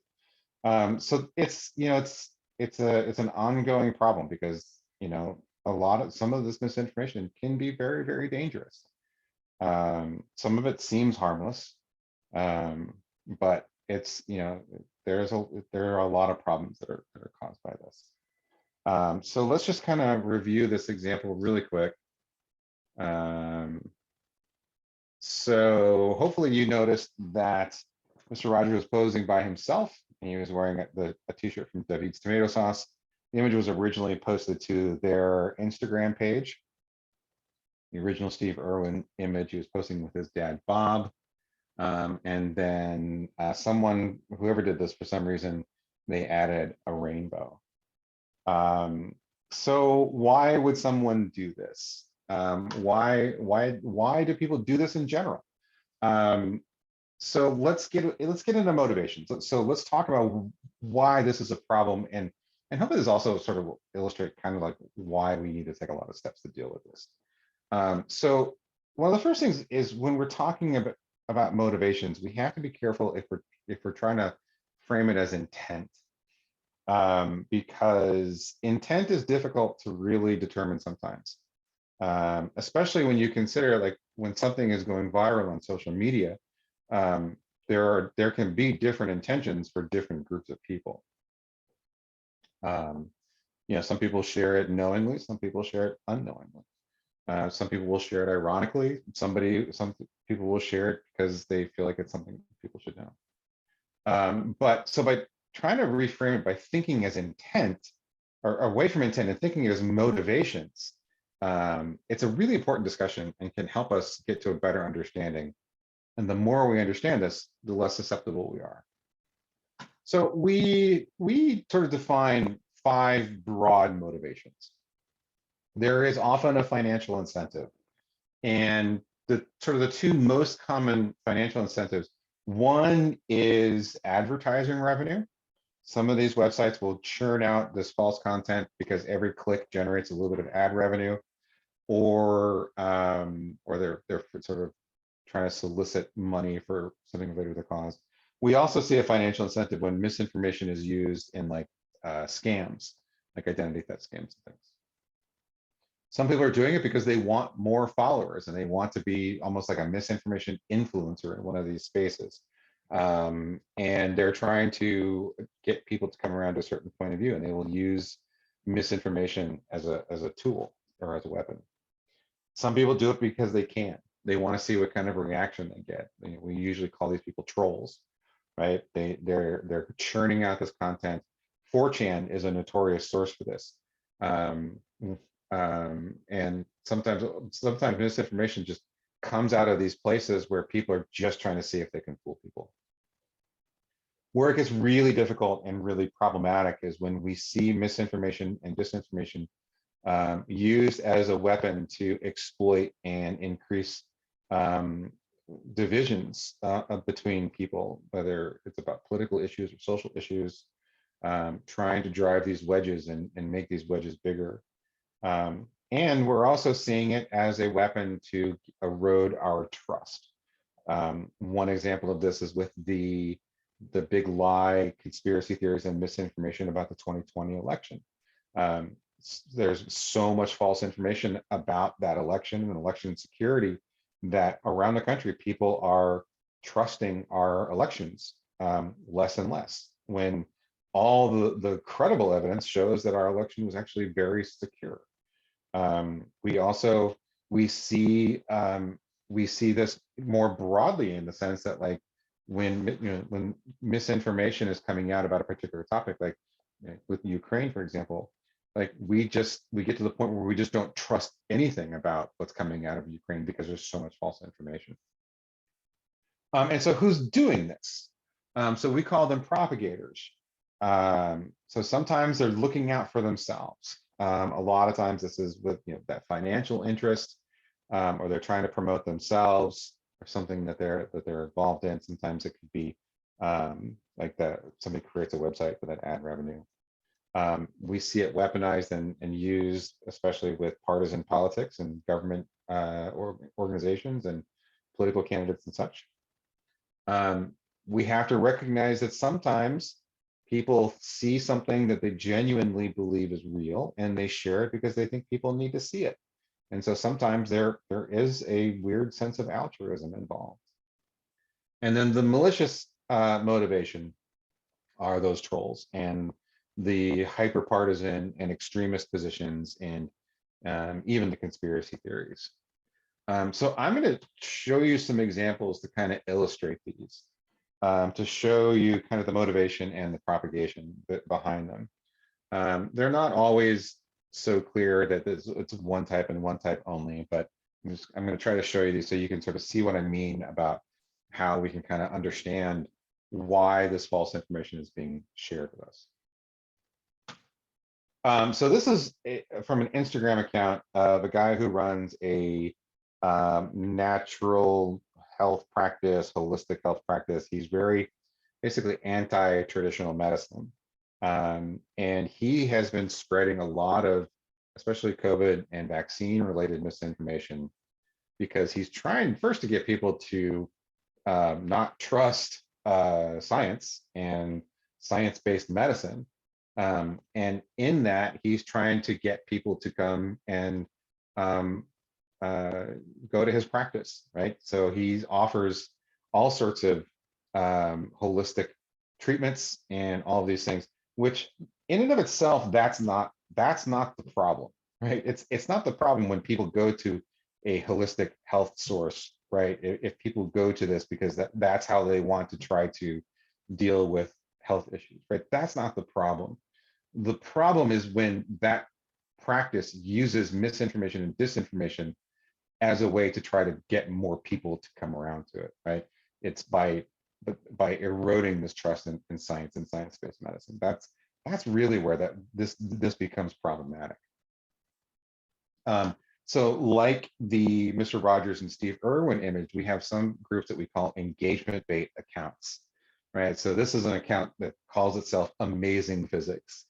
So it's an ongoing problem because some of this misinformation can be very, very dangerous. Some of it seems harmless, but it's there are a lot of problems that are caused by this. So let's just kind of review this example really quick. So hopefully you noticed that Mr. Rogers was posing by himself, and he was wearing a t-shirt from David's Tomato Sauce. The image was originally posted to their Instagram page. The original Steve Irwin image he was posting with his dad, Bob. And then whoever did this, for some reason, they added a rainbow. So why would someone do this? Why do people do this in general? So let's get into motivation. So let's talk about why this is a problem, and hopefully this also sort of illustrate kind of like why we need to take a lot of steps to deal with this. So one of the first things is when we're talking about motivations, we have to be careful if we're trying to frame it as intent, because intent is difficult to really determine sometimes, especially when you consider like when something is going viral on social media. There can be different intentions for different groups of people. Some people share it knowingly, some people share it unknowingly. Some people will share it ironically. Some people will share it because they feel like it's something people should know. But so by trying to reframe it by thinking as intent, or away from intent and thinking it as motivations, it's a really important discussion and can help us get to a better understanding. And the more we understand this, the less susceptible we are. So we sort of define 5 broad motivations. there is often a financial incentive. And the sort of the two most common financial incentives, one is advertising revenue. Some of these websites will churn out this false content because every click generates a little bit of ad revenue, or they're sort of trying to solicit money for something related to the cause. We also see a financial incentive when misinformation is used in like scams, like identity theft scams and things. Some people are doing it because they want more followers and they want to be almost like a misinformation influencer in one of these spaces. And they're trying to get people to come around to a certain point of view, and they will use misinformation as a tool or as a weapon. Some people do it because they can. They want to see what kind of reaction they get. We usually call these people trolls, right? They're churning out this content. 4chan is a notorious source for this. And sometimes misinformation just comes out of these places where people are just trying to see if they can fool people. Where it gets really difficult and really problematic is when we see misinformation and disinformation used as a weapon to exploit and increase divisions between people, whether it's about political issues or social issues, trying to drive these wedges and make these wedges bigger. And we're also seeing it as a weapon to erode our trust. One example of this is with the big lie, conspiracy theories, and misinformation about the 2020 election. There's so much false information about that election and election security that around the country, people are trusting our elections less and less, when all the credible evidence shows that our election was actually very secure. We see this more broadly in the sense that, like, when misinformation is coming out about a particular topic, like with Ukraine, for example, like we get to the point where we just don't trust anything about what's coming out of Ukraine because there's so much false information. And so who's doing this? So we call them propagators. So sometimes they're looking out for themselves. A lot of times this is with that financial interest, or they're trying to promote themselves or something that they're involved in. Sometimes it could be like that somebody creates a website for that ad revenue. We see it weaponized and used, especially with partisan politics and government organizations and political candidates and such. We have to recognize that sometimes people see something that they genuinely believe is real and they share it because they think people need to see it. And so sometimes there is a weird sense of altruism involved. And then the malicious motivation are those trolls and the hyper-partisan and extremist positions, and even the conspiracy theories. So I'm going to show you some examples to kind of illustrate these, to show you kind of the motivation and the propagation behind them. They're not always so clear that it's one type and one type only, but I'm going to try to show you these so you can sort of see what I mean about how we can kind of understand why this false information is being shared with us. So this is from an Instagram account of a guy who runs a natural health practice, holistic health practice. He's very basically anti-traditional medicine. And he has been spreading a lot of, especially COVID and vaccine related misinformation, because he's trying first to get people to not trust science and science-based medicine. And in that, he's trying to get people to come and go to his practice, right? So he offers all sorts of holistic treatments and all of these things, which in and of itself, that's not the problem, right? It's not the problem when people go to a holistic health source, right? If people go to this because that's how they want to try to deal with health issues, right? That's not the problem. The problem is when that practice uses misinformation and disinformation as a way to try to get more people to come around to it, right? It's by eroding this trust in science and science-based medicine. That's really where this becomes problematic. So like the Mr. Rogers and Steve Irwin image, we have some groups that we call engagement bait accounts, right? So this is an account that calls itself Amazing Physics.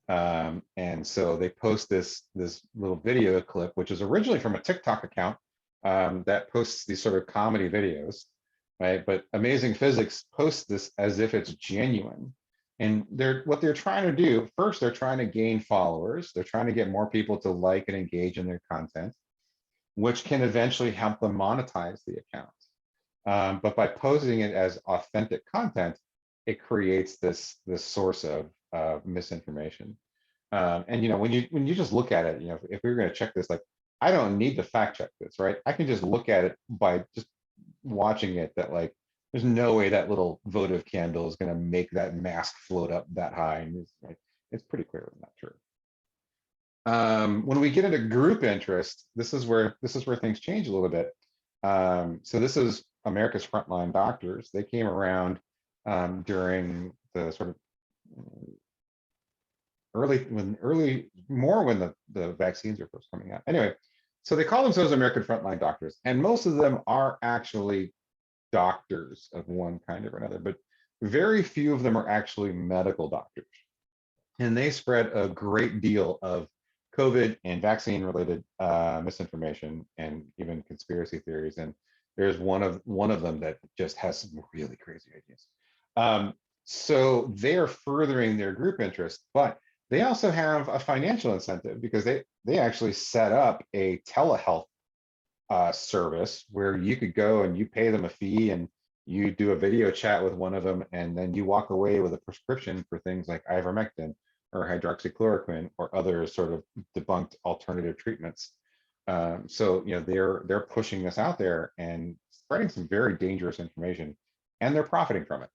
And so they post this little video clip, which is originally from a TikTok account that posts these sort of comedy videos, right? But Amazing Physics posts this as if it's genuine. And what they're trying to do, first, they're trying to gain followers. They're trying to get more people to like and engage in their content, which can eventually help them monetize the account. But by posting it as authentic content, it creates this source of misinformation. And when you just look at it, if we were going to check this, like I don't need to fact check this, right? I can just look at it by just watching it that like there's no way that little votive candle is going to make that mask float up that high. And it's pretty clearly not true. When we get into group interest, this is where things change a little bit. So this is America's Frontline Doctors. They came around during the sort of when the vaccines are first coming out. Anyway, so they call themselves American Frontline Doctors, and most of them are actually doctors of one kind or another, but very few of them are actually medical doctors. And they spread a great deal of COVID and vaccine related misinformation and even conspiracy theories. And there's one of them that just has some really crazy ideas. So they are furthering their group interest, but they also have a financial incentive because they actually set up a telehealth service where you could go and you pay them a fee and you do a video chat with one of them, and then you walk away with a prescription for things like ivermectin or hydroxychloroquine or other sort of debunked alternative treatments. So they're pushing this out there and spreading some very dangerous information, and they're profiting from it.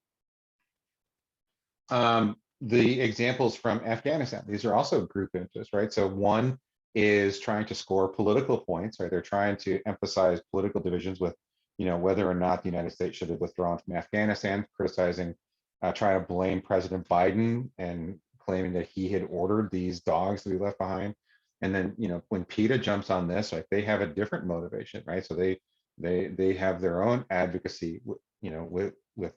The examples from Afghanistan, these are also group interests, right? So one is trying to score political points, right? They're trying to emphasize political divisions with, whether or not the United States should have withdrawn from Afghanistan, criticizing, trying to blame President Biden and claiming that he had ordered these dogs to be left behind. And then, when PETA jumps on this, right, they have a different motivation, right? So they have their own advocacy, with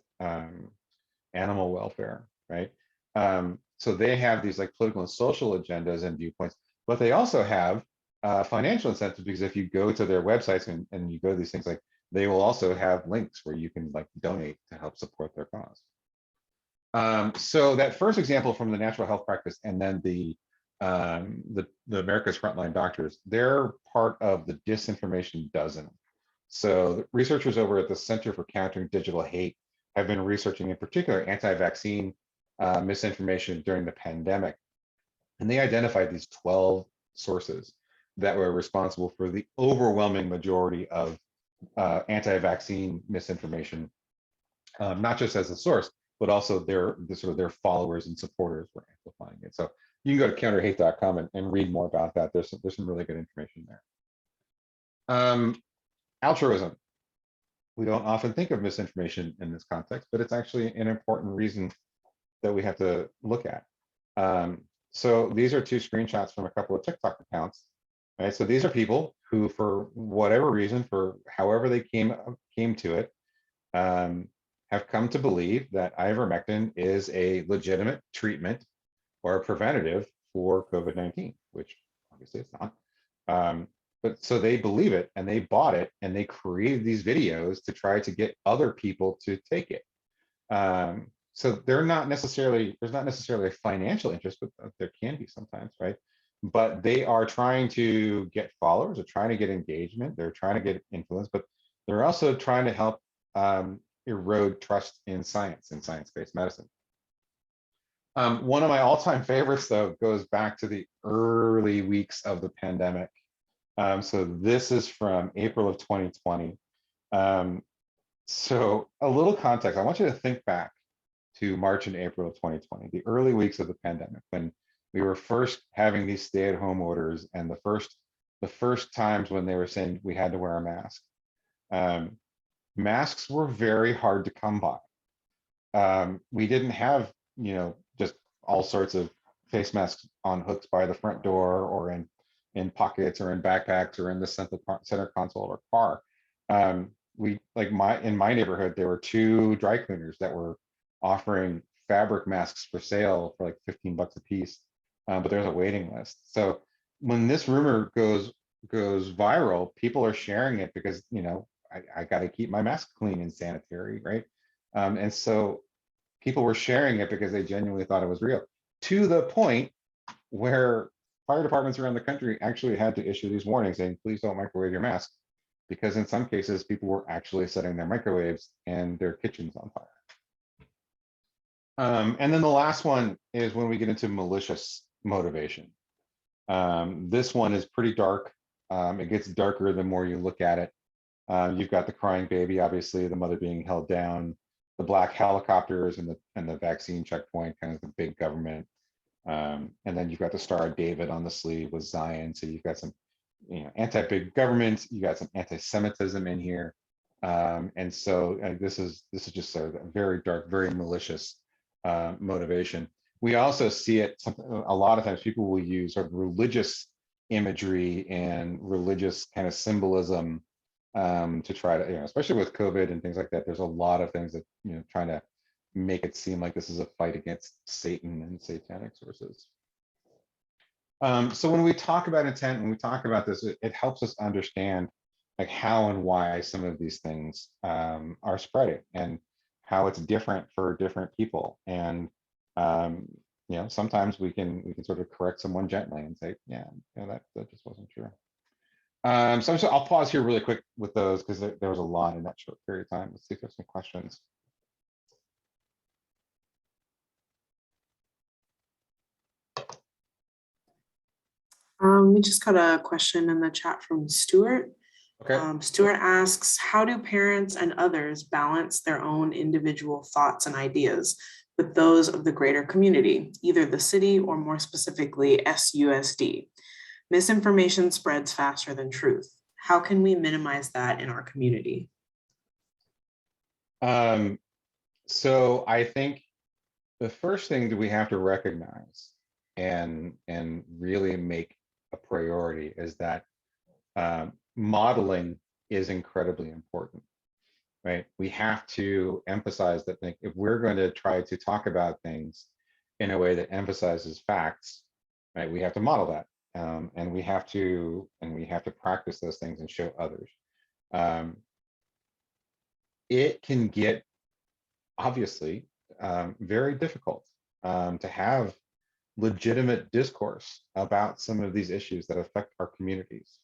animal welfare, right? So they have these like political and social agendas and viewpoints, but they also have financial incentives, because if you go to their websites and you go to these things, like they will also have links where you can like donate to help support their cause. So that first example from the natural health practice, and then the America's Frontline Doctors, they're part of the disinformation dozen. So the researchers over at the Center for Countering Digital Hate have been researching, in particular, anti-vaccine misinformation during the pandemic. And they identified these 12 sources that were responsible for the overwhelming majority of anti-vaccine misinformation, not just as a source, but also their followers and supporters were amplifying it. So you can go to counterhate.com and read more about that. There's some really good information there. Altruism. We don't often think of misinformation in this context, but it's actually an important reason that we have to look at. So these are two screenshots from a couple of TikTok accounts, right? So these are people who, for whatever reason, for however they came to it, have come to believe that ivermectin is a legitimate treatment or a preventative for COVID-19, which obviously it's not. But so they believe it, and they bought it, and they created these videos to try to get other people to take it. So there's not necessarily a financial interest, but there can be sometimes, right? But they are trying to get followers, they're trying to get engagement, they're trying to get influence, but they're also trying to help erode trust in science and science-based medicine. One of my all-time favorites, though, goes back to the early weeks of the pandemic. So this is from April of 2020. So a little context, I want you to think back to March and April of 2020, the early weeks of the pandemic, when we were first having these stay-at-home orders, and the first times when they were saying we had to wear a mask. Masks were very hard to come by. We didn't have, just all sorts of face masks on hooks by the front door or in in pockets or in backpacks or in the center console of our car. In my neighborhood, there were 2 dry cleaners that were offering fabric masks for sale for like $15 a piece, but there's a waiting list. So when this rumor goes viral, people are sharing it because, you know, I got to keep my mask clean and sanitary, right? And so people were sharing it because they genuinely thought it was real, to the point where fire departments around the country actually had to issue these warnings saying, please don't microwave your mask, because in some cases people were actually setting their microwaves and their kitchens on fire. And then the last one is when we get into malicious motivation. This one is pretty dark. It gets darker the more you look at it. You've got the crying baby, obviously, the mother being held down, the black helicopters and the vaccine checkpoint, kind of the big government. And then you've got the Star of David on the sleeve with Zion. So you've got some, you know, anti-big government, you got some anti-Semitism in here. And so this is just a very dark, very malicious motivation. We also see it a lot of times. People will use sort of religious imagery and religious kind of symbolism to try to, you know, especially with COVID and things like that. There's a lot of things that, you know, trying to make it seem like this is a fight against Satan and satanic sources. So when we talk about intent, when we talk about this, it helps us understand like how and why some of these things are spreading and how it's different for different people. And you know, sometimes we can sort of correct someone gently and say, yeah, you know, that just wasn't true. So I'll pause here really quick with those because there was a lot in that short period of time. Let's see if there's some questions. We just got a question in the chat from Stuart. Okay. Stuart asks, how do parents and others balance their own individual thoughts and ideas with those of the greater community, either the city or more specifically SUSD? Misinformation spreads faster than truth. How can we minimize that in our community? So I think the first thing that we have to recognize and really make a priority is that modeling is incredibly important, right? We have to emphasize that if we're going to try to talk about things in a way that emphasizes facts, right, we have to model that, and we have to practice those things and show others. It can get obviously very difficult to have legitimate discourse about some of these issues that affect our communities,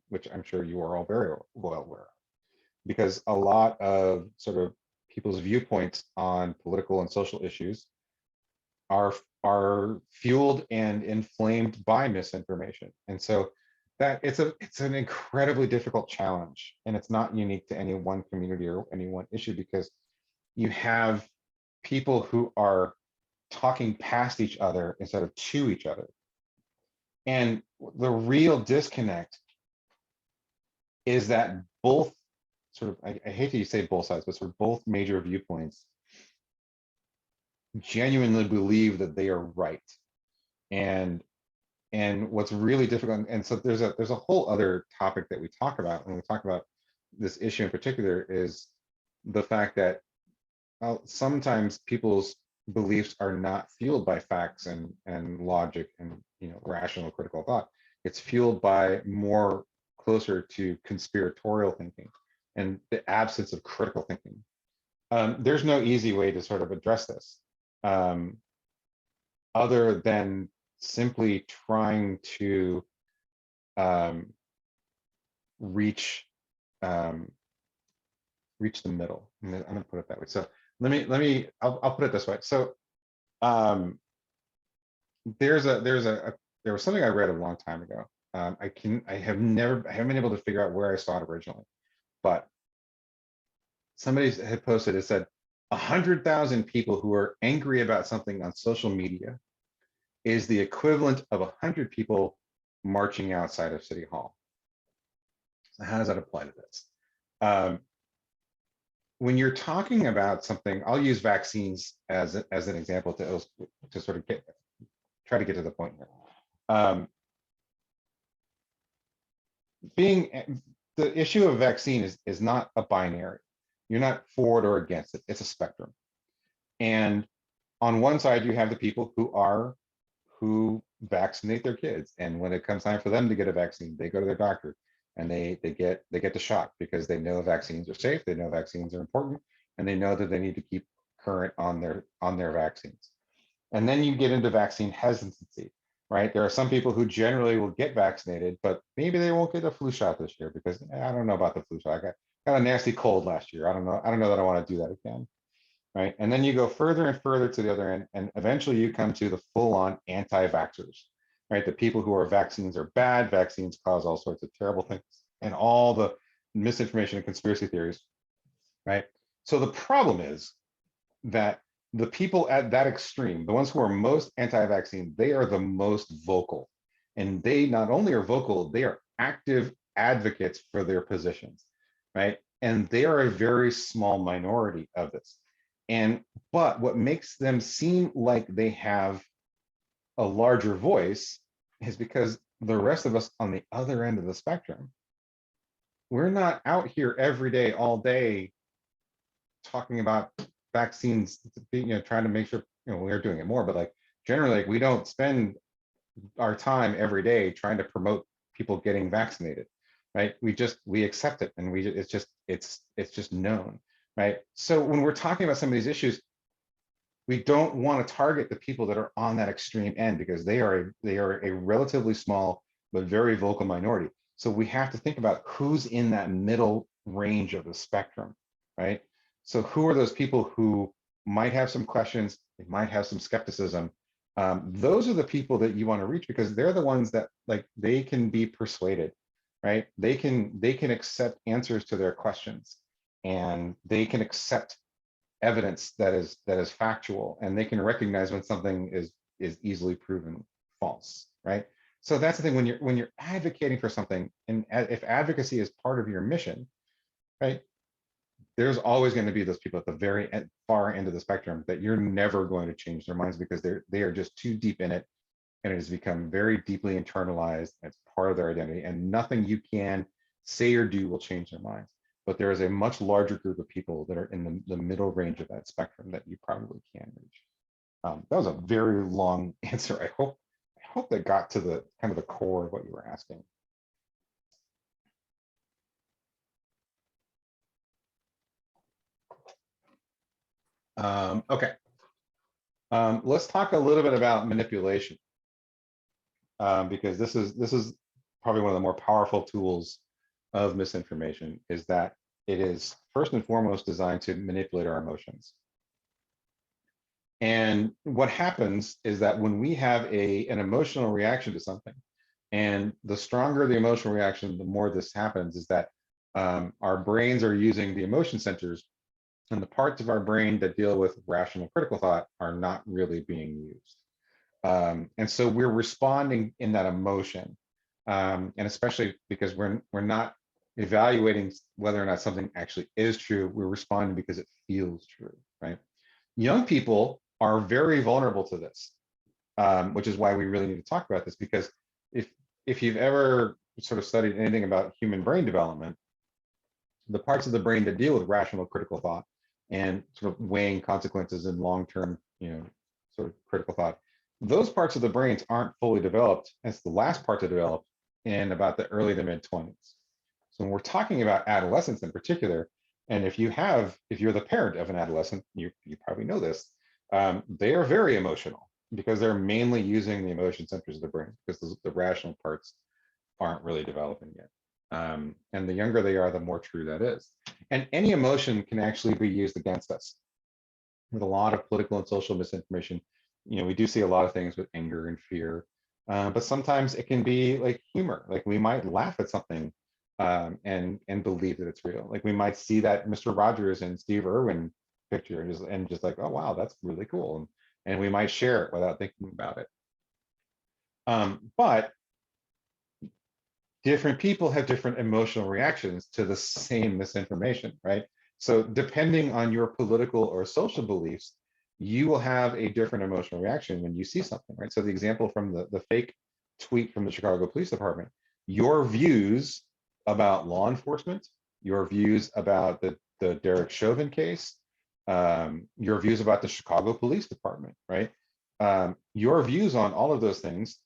which I'm sure you are all very well aware of, because a lot of sort of people's viewpoints on political and social issues are fueled and inflamed by misinformation. And so that it's an incredibly difficult challenge, and it's not unique to any one community or any one issue, because you have people who are talking past each other instead of to each other. And the real disconnect is that both sort of, I hate to say both sides, but sort of both major viewpoints genuinely believe that they are right. And what's really difficult, and so there's a whole other topic that we talk about when we talk about this issue in particular, is the fact that sometimes people's beliefs are not fueled by facts and logic and, you know, rational critical thought. It's fueled by more closer to conspiratorial thinking and the absence of critical thinking. There's no easy way to sort of address this other than simply trying to reach the middle. I'm gonna put it that way. So I'll put it this way. So there was something I read a long time ago. I haven't been able to figure out where I saw it originally, but somebody had posted, it said 100,000 people who are angry about something on social media is the equivalent of 100 people marching outside of City Hall. So how does that apply to this? When you're talking about something, I'll use vaccines as an example to sort of try to get to the point here. the issue of vaccine is not a binary. You're not for it or against it. It's a spectrum. And on one side, you have the people who vaccinate their kids. And when it comes time for them to get a vaccine, they go to their doctor and they get the shot because they know vaccines are safe, they know vaccines are important, and they know that they need to keep current on their vaccines. And then you get into vaccine hesitancy, right? There are some people who generally will get vaccinated, but maybe they won't get a flu shot this year because I don't know about the flu shot. I got a nasty cold last year. I don't know that I want to do that again. Right. And then you go further and further to the other end, and eventually you come to the full-on anti-vaxxers, right? The people who are vaccines are bad, vaccines cause all sorts of terrible things, and all the misinformation and conspiracy theories, right? So the problem is that the people at that extreme, the ones who are most anti-vaccine, they are the most vocal. And they not only are vocal, they are active advocates for their positions, right? And they are a very small minority of this. But what makes them seem like they have a larger voice is because the rest of us on the other end of the spectrum, we're not out here every day, all day, talking about vaccines, trying to make sure, we're doing it more, but like generally, like, we don't spend our time every day trying to promote people getting vaccinated, right? We accept it, and it's just known. Right. So when we're talking about some of these issues, we don't want to target the people that are on that extreme end because they are a relatively small but very vocal minority. So we have to think about who's in that middle range of the spectrum, right? So who are those people who might have some questions, they might have some skepticism. Those are the people that you want to reach because they're the ones that they can be persuaded, right? They can accept answers to their questions. And they can accept evidence that is factual, and they can recognize when something is easily proven false, right? So that's the thing when you're advocating for something, and if advocacy is part of your mission, right? There's always going to be those people at the very far end of the spectrum that you're never going to change their minds because they are just too deep in it, and it has become very deeply internalized. It's part of their identity, and nothing you can say or do will change their minds. But there is a much larger group of people that are in the middle range of that spectrum that you probably can reach. That was a very long answer. I hope that got to the kind of the core of what you were asking. Okay. Let's talk a little bit about manipulation, because this is probably one of the more powerful tools of misinformation, is that it is first and foremost designed to manipulate our emotions. And what happens is that when we have an emotional reaction to something, and the stronger the emotional reaction, the more this happens, is that our brains are using the emotion centers, and the parts of our brain that deal with rational critical thought are not really being used. And so we're responding in that emotion. And especially because we're not evaluating whether or not something actually is true, we're responding because it feels true, right? Young people are very vulnerable to this, which is why we really need to talk about this, because if you've ever sort of studied anything about human brain development, the parts of the brain that deal with rational critical thought and sort of weighing consequences in long-term, sort of critical thought, those parts of the brains aren't fully developed. It's the last part to develop in about the early to mid-20s. So when we're talking about adolescents in particular, and if you're the parent of an adolescent, you probably know this, they are very emotional because they're mainly using the emotion centers of the brain because the rational parts aren't really developing yet. And the younger they are, the more true that is. And any emotion can actually be used against us. With a lot of political and social misinformation, we do see a lot of things with anger and fear, but sometimes it can be like humor. Like we might laugh at something and believe that it's real. Like we might see that Mr. Rogers and Steve Irwin picture and just like, oh wow, that's really cool, and we might share it without thinking about it. But different people have different emotional reactions to the same misinformation, right? So depending on your political or social beliefs, you will have a different emotional reaction when you see something, right? So the example from the fake tweet from the Chicago Police Department, your views about law enforcement, your views about the Derek Chauvin case, your views about the Chicago Police Department, right? Your views on all of those things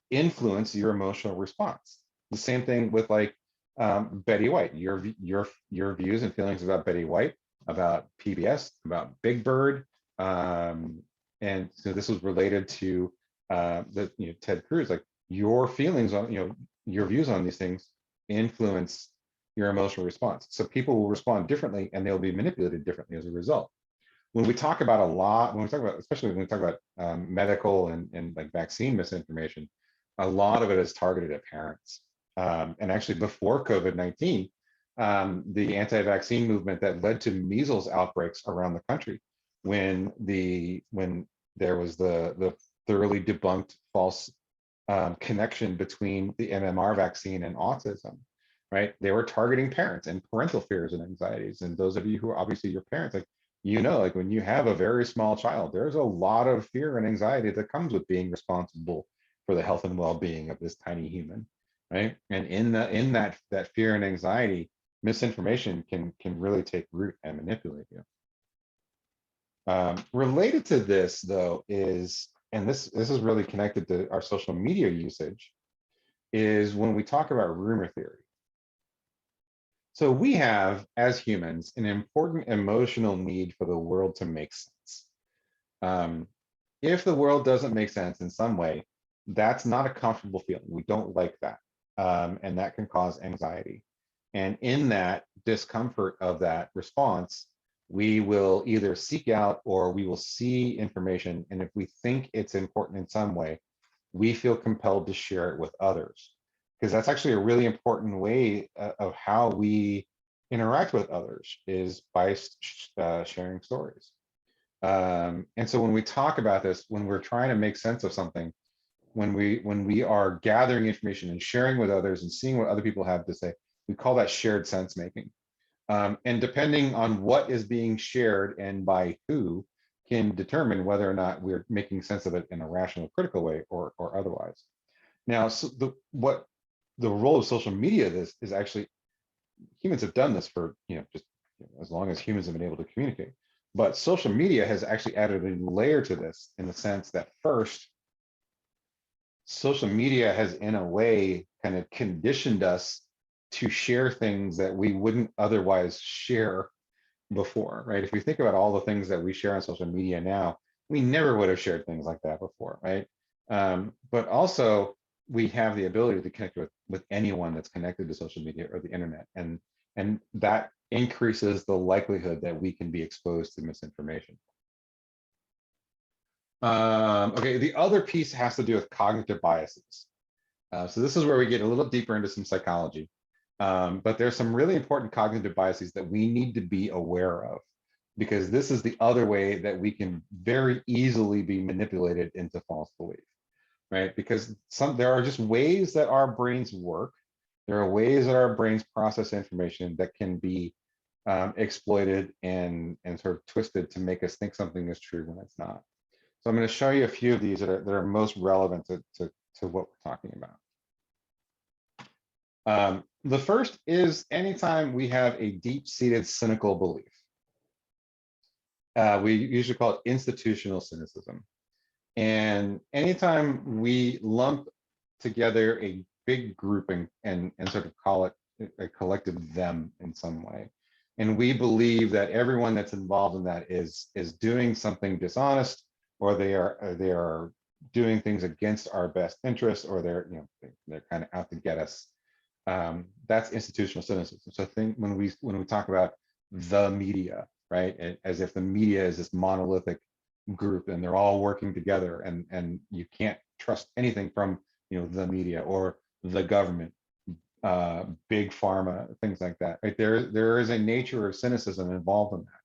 influence your emotional response. The same thing with like Betty White, your views and feelings about Betty White, about PBS, about Big Bird, and so this was related to Ted Cruz. Like your feelings on your views on these things influence your emotional response. So people will respond differently, and they'll be manipulated differently as a result. When we talk about especially when we talk about medical and like vaccine misinformation, a lot of it is targeted at parents. And actually, before COVID-19, the anti-vaccine movement that led to measles outbreaks around the country, when there was the thoroughly debunked false connection between the MMR vaccine and autism, right? They were targeting parents and parental fears and anxieties. And those of you who are obviously your parents, like, like when you have a very small child, there's a lot of fear and anxiety that comes with being responsible for the health and well-being of this tiny human, right? And in that fear and anxiety, misinformation can really take root and manipulate you. Related to this, though, is, and this is really connected to our social media usage, is when we talk about rumor theory. So we have, as humans, an important emotional need for the world to make sense. If the world doesn't make sense in some way, that's not a comfortable feeling. We don't like that. And that can cause anxiety. And in that discomfort of that response, we will either seek out or we will see information. And if we think it's important in some way, we feel compelled to share it with others. Because that's actually a really important way of how we interact with others, is by sharing stories. And so when we talk about this, when we're trying to make sense of something, when we are gathering information and sharing with others and seeing what other people have to say, we call that shared sense making. And depending on what is being shared and by who, can determine whether or not we're making sense of it in a rational, critical way or otherwise. Now, so the role of social media is actually, humans have done this for just as long as humans have been able to communicate. But social media has actually added a layer to this, in the sense that first, social media has in a way kind of conditioned us to share things that we wouldn't otherwise share before, right? If we think about all the things that we share on social media now, we never would have shared things like that before, right? But also, we have the ability to connect with anyone that's connected to social media or the internet, and that increases the likelihood that we can be exposed to misinformation. Okay, the other piece has to do with cognitive biases. So this is where we get a little deeper into some psychology, but there's some really important cognitive biases that we need to be aware of, because this is the other way that we can very easily be manipulated into false belief. Right? Because there are just ways that our brains work. There are ways that our brains process information that can be exploited and sort of twisted to make us think something is true when it's not. So I'm going to show you a few of these that are most relevant to what we're talking about. The first is anytime we have a deep-seated cynical belief. We usually call it institutional cynicism. And anytime we lump together a big grouping and sort of call it a collective them in some way, and we believe that everyone that's involved in that is doing something dishonest, or they are doing things against our best interests, or they're kind of out to get us. That's institutional cynicism. So I think when we talk about the media, right, as if the media is this monolithic group and they're all working together, and you can't trust anything from the media or the government, big pharma, things like that, right? There is a nature of cynicism involved in that.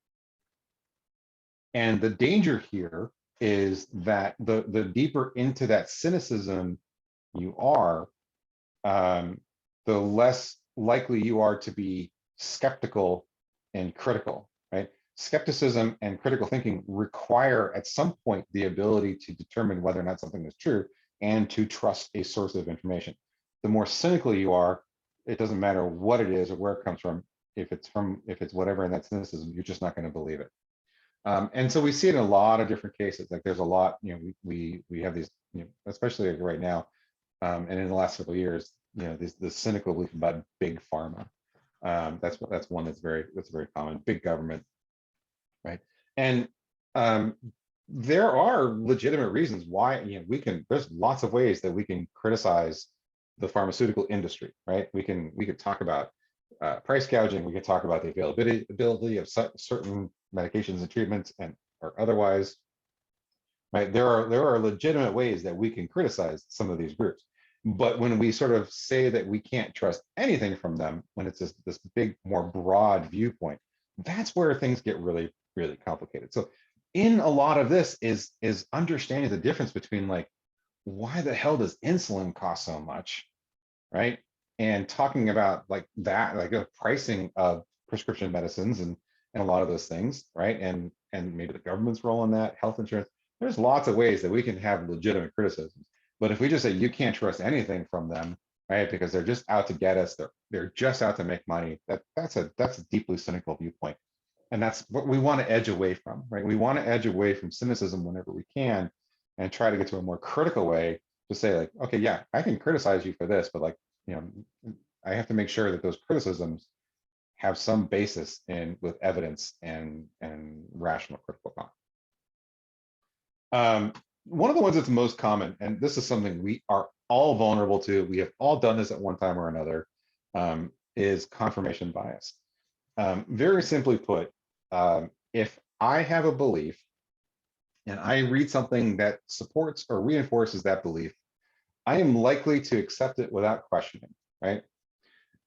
And the danger here is that the deeper into that cynicism you are, the less likely you are to be skeptical and critical, right? Skepticism and critical thinking require at some point the ability to determine whether or not something is true and to trust a source of information. The more cynical you are, it doesn't matter what it is or where it comes from. If it's whatever in that cynicism, you're just not going to believe it. And so we see it in a lot of different cases. Like there's a lot, we have these, especially like right now, and in the last several years, this cynical belief about big pharma. That's one that's very common. Big government, right? And there are legitimate reasons why there's lots of ways that we can criticize the pharmaceutical industry, right? We could talk about price gouging. We could talk about the availability of certain medications and treatments or otherwise, right? There are legitimate ways that we can criticize some of these groups. But when we sort of say that we can't trust anything from them, when it's this big, more broad viewpoint, that's where things get really, really complicated. So in a lot of this is understanding the difference between like, why the hell does insulin cost so much, right? And talking about like that, like the pricing of prescription medicines and a lot of those things, right? And maybe the government's role in that, health insurance. There's lots of ways that we can have legitimate criticisms. But if we just say you can't trust anything from them, right? Because they're just out to get us, they're just out to make money. That's a deeply cynical viewpoint. And that's what we want to edge away from, right? We want to edge away from cynicism whenever we can and try to get to a more critical way to say like, okay, yeah, I can criticize you for this, but like, I have to make sure that those criticisms have some basis with evidence and rational critical thought. One of the ones that's most common, and this is something we are all vulnerable to, we have all done this at one time or another, is confirmation bias. Very simply put, if I have a belief and I read something that supports or reinforces that belief, I am likely to accept it without questioning, right?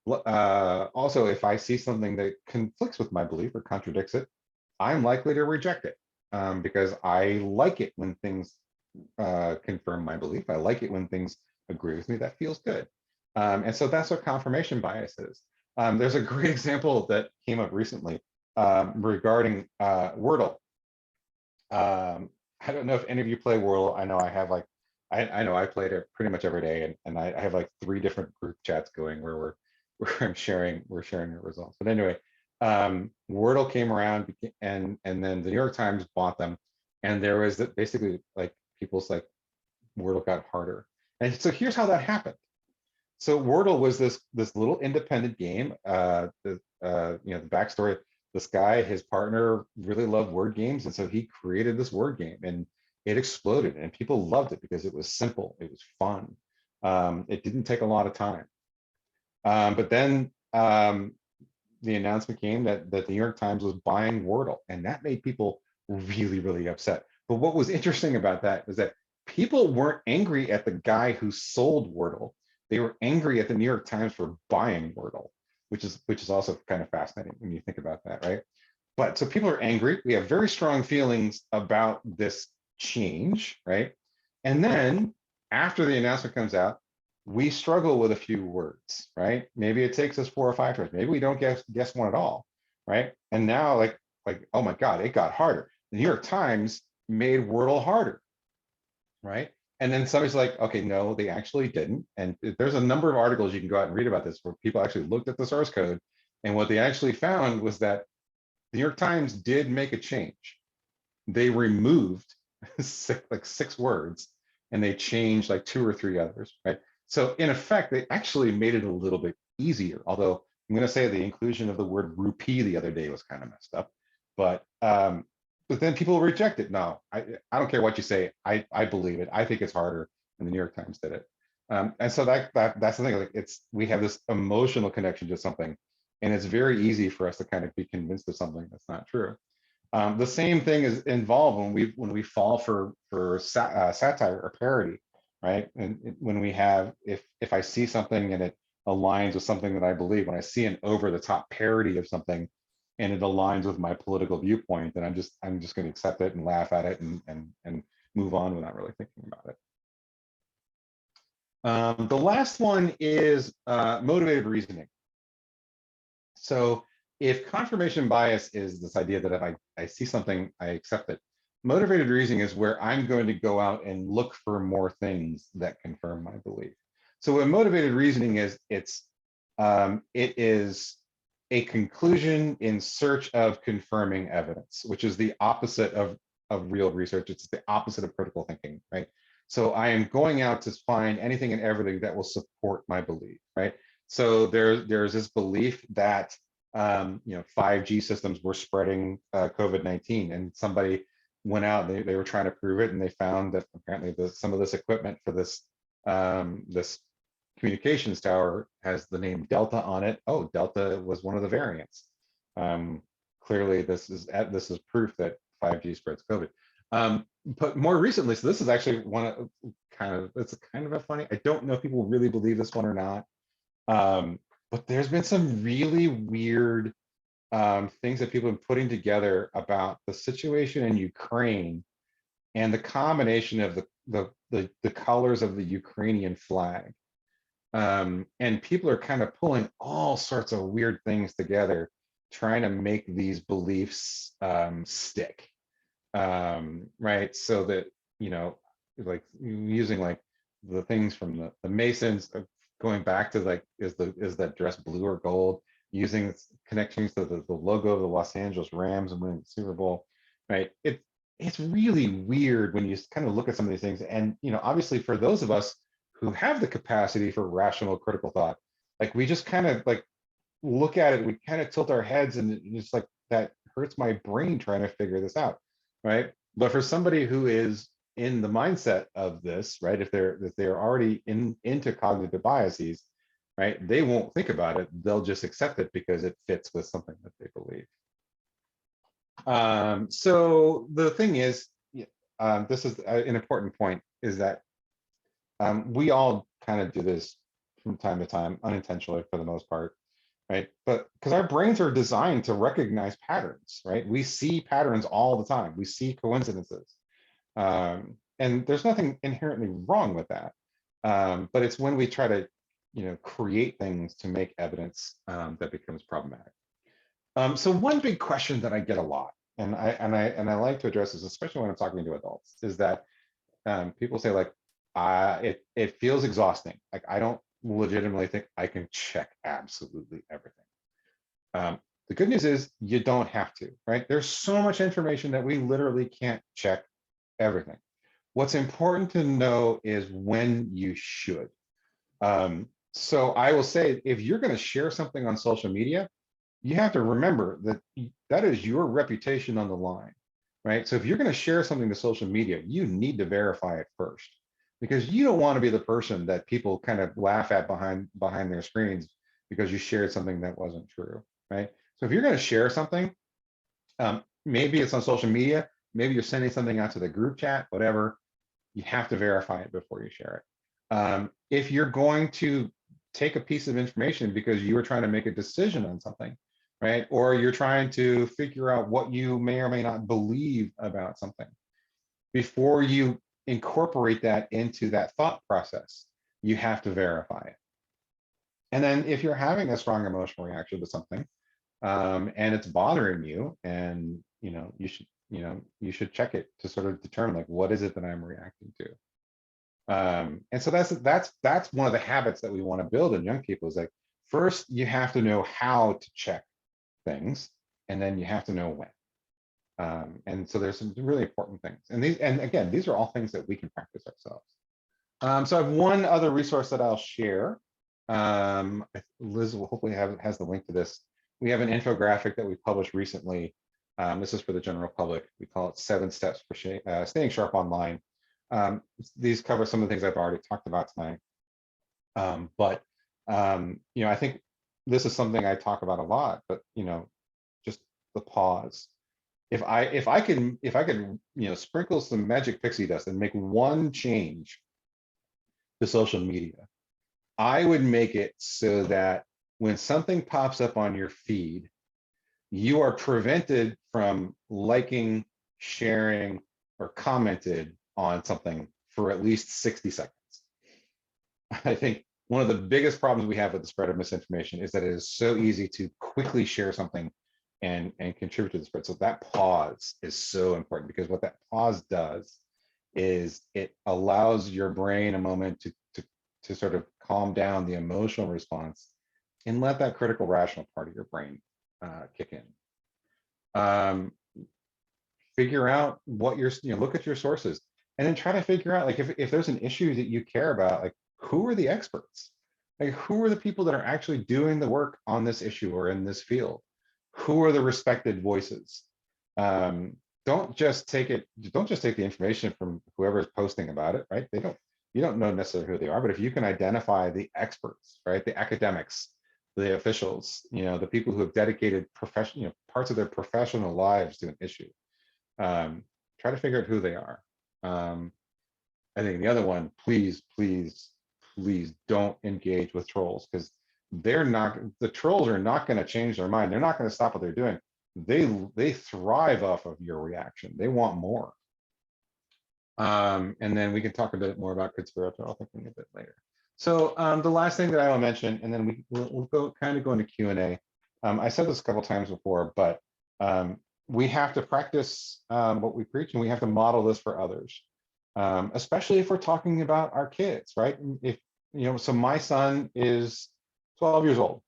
Also, if I see something that conflicts with my belief or contradicts it, I'm likely to reject it because I like it when things confirm my belief. I like it when things agree with me. That feels good. And so that's what confirmation bias is. There's a great example that came up recently regarding Wordle. I don't know if any of you play Wordle. I know I have like, I know I played it pretty much every day, and I have like 3 different group chats going where we're sharing the results. But anyway, Wordle came around, and then the New York Times bought them, and there was basically like people's like Wordle got harder. And so here's how that happened. So Wordle was this little independent game. The backstory: this guy, his partner, really loved word games, and so he created this word game, and it exploded, and people loved it because it was simple, it was fun. It didn't take a lot of time. But then the announcement came that the New York Times was buying Wordle, and that made people really, really upset. But what was interesting about that is that people weren't angry at the guy who sold Wordle. They were angry at the New York Times for buying Wordle, which is also kind of fascinating when you think about that, right? But so people are angry. We have very strong feelings about this change, right? And then after the announcement comes out, we struggle with a few words, right? Maybe it takes us 4 or 5 tries. Maybe we don't guess one at all, right? And now like, oh my God, it got harder. The New York Times made Wordle harder, right? And then somebody's like, okay, no, they actually didn't. And there's a number of articles you can go out and read about this where people actually looked at the source code, and what they actually found was that the New York Times did make a change. They removed 6 words, and they changed like 2 or 3 others, right? So in effect, they actually made it a little bit easier. Although I'm going to say the inclusion of the word rupee the other day was kind of messed up, but then people reject it. No, I don't care what you say. I believe it. I think it's harder, and the New York Times did it. And so that's the thing. Like we have this emotional connection to something, and it's very easy for us to kind of be convinced of something that's not true. The same thing is involved when we fall for satire or parody, right? And when we have, if I see something and it aligns with something that I believe, when I see an over-the-top parody of something and it aligns with my political viewpoint, then I'm just going to accept it and laugh at it and move on without really thinking about it. The last one is motivated reasoning. So if confirmation bias is this idea that if I see something, I accept it, motivated reasoning is where I'm going to go out and look for more things that confirm my belief. So what motivated reasoning is, it's It is a conclusion in search of confirming evidence, which is the opposite of real research. It's the opposite of critical thinking, right? So I am going out to find anything and everything that will support my belief, right? So there's this belief that 5G systems were spreading COVID-19, and somebody went out, they were trying to prove it, and they found that apparently some of this equipment for this this communications tower has the name Delta on it. Oh, Delta was one of the variants. Clearly, this is proof that 5G spreads COVID. But more recently, so this is actually it's kind of a funny. I don't know if people really believe this one or not. But there's been some really weird things that people have been putting together about the situation in Ukraine and the combination of the colors of the Ukrainian flag. And people are kind of pulling all sorts of weird things together, trying to make these beliefs stick, right? So that, like using like the things from the Masons, going back to like, is that dress blue or gold, using connections to the logo of the Los Angeles Rams and winning the Super Bowl, right? It's really weird when you kind of look at some of these things. And, obviously for those of us who have the capacity for rational critical thought, like we just kind of like look at it, we kind of tilt our heads, and it's like, that hurts my brain trying to figure this out, right? But for somebody who is in the mindset of this, right, if they're already into cognitive biases, right, they won't think about it, they'll just accept it because it fits with something that they believe. So the thing is, this is an important point, is that we all kind of do this from time to time, unintentionally for the most part, right? But because our brains are designed to recognize patterns, right? We see patterns all the time. We see coincidences. And there's nothing inherently wrong with that. But it's when we try to, create things to make evidence that becomes problematic. So one big question that I get a lot, and I like to address this, especially when I'm talking to adults, is that people say like, it feels exhausting. Like I don't legitimately think I can check absolutely everything. The good news is you don't have to, right? There's so much information that we literally can't check everything. What's important to know is when you should. So I will say, if you're going to share something on social media, you have to remember that that is your reputation on the line, right? So if you're going to share something to social media, you need to verify it first, because you don't want to be the person that people kind of laugh at behind their screens because you shared something that wasn't true, right? So if you're going to share something, maybe it's on social media, maybe you're sending something out to the group chat, whatever, you have to verify it before you share it. If you're going to take a piece of information because you were trying to make a decision on something, right? Or you're trying to figure out what you may or may not believe about something, before you incorporate that into that thought process, you have to verify it. And then if you're having a strong emotional reaction to something, and it's bothering you, and you should check it to sort of determine, like, what is it that I'm reacting to? And so that's one of the habits that we want to build in young people, is like, first you have to know how to check things, and then you have to know when. And so there's some really important things, and again, these are all things that we can practice ourselves. So I have one other resource that I'll share. Liz will hopefully has the link to this. We have an infographic that we published recently. This is for the general public. We call it 7 Steps for Staying Sharp Online. These cover some of the things I've already talked about tonight. But I think this is something I talk about a lot, but just the pause. If I could sprinkle some magic pixie dust and make one change to social media, I would make it so that when something pops up on your feed, you are prevented from liking, sharing, or commented on something for at least 60 seconds. I think one of the biggest problems we have with the spread of misinformation is that it is so easy to quickly share something and contribute to the spread. So that pause is so important, because what that pause does is it allows your brain a moment to sort of calm down the emotional response and let that critical rational part of your brain kick in. Figure out what look at your sources, and then try to figure out, like, if there's an issue that you care about, like, who are the experts? Like, who are the people that are actually doing the work on this issue or in this field? Who are the respected voices? Don't just take the information from whoever's posting about it, right? You don't know necessarily who they are, but if you can identify the experts, right? The academics, the officials, the people who have dedicated parts of their professional lives to an issue. Try to figure out who they are. I think the other one, please don't engage with trolls, because the trolls are not going to change their mind. They're not going to stop what they're doing. They thrive off of your reaction. They want more. And then we can talk a bit more about conspiratorial thinking a bit later. So the last thing that I will mention, and then we'll go into Q&A. I said this a couple times before, but we have to practice what we preach, and we have to model this for others, especially if we're talking about our kids, right? So my son is 12 years old,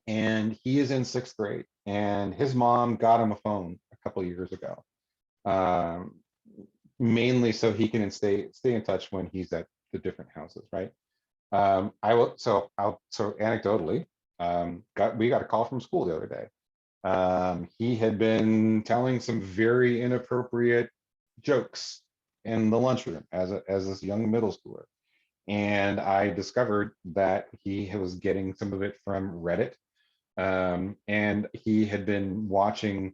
and he is in 6th grade, and his mom got him a phone a couple of years ago, mainly so he can stay in touch when he's at the different houses, right? So anecdotally, we got a call from school the other day. He had been telling some very inappropriate jokes in the lunchroom as this young middle schooler. And I discovered that he was getting some of it from Reddit. And he had been watching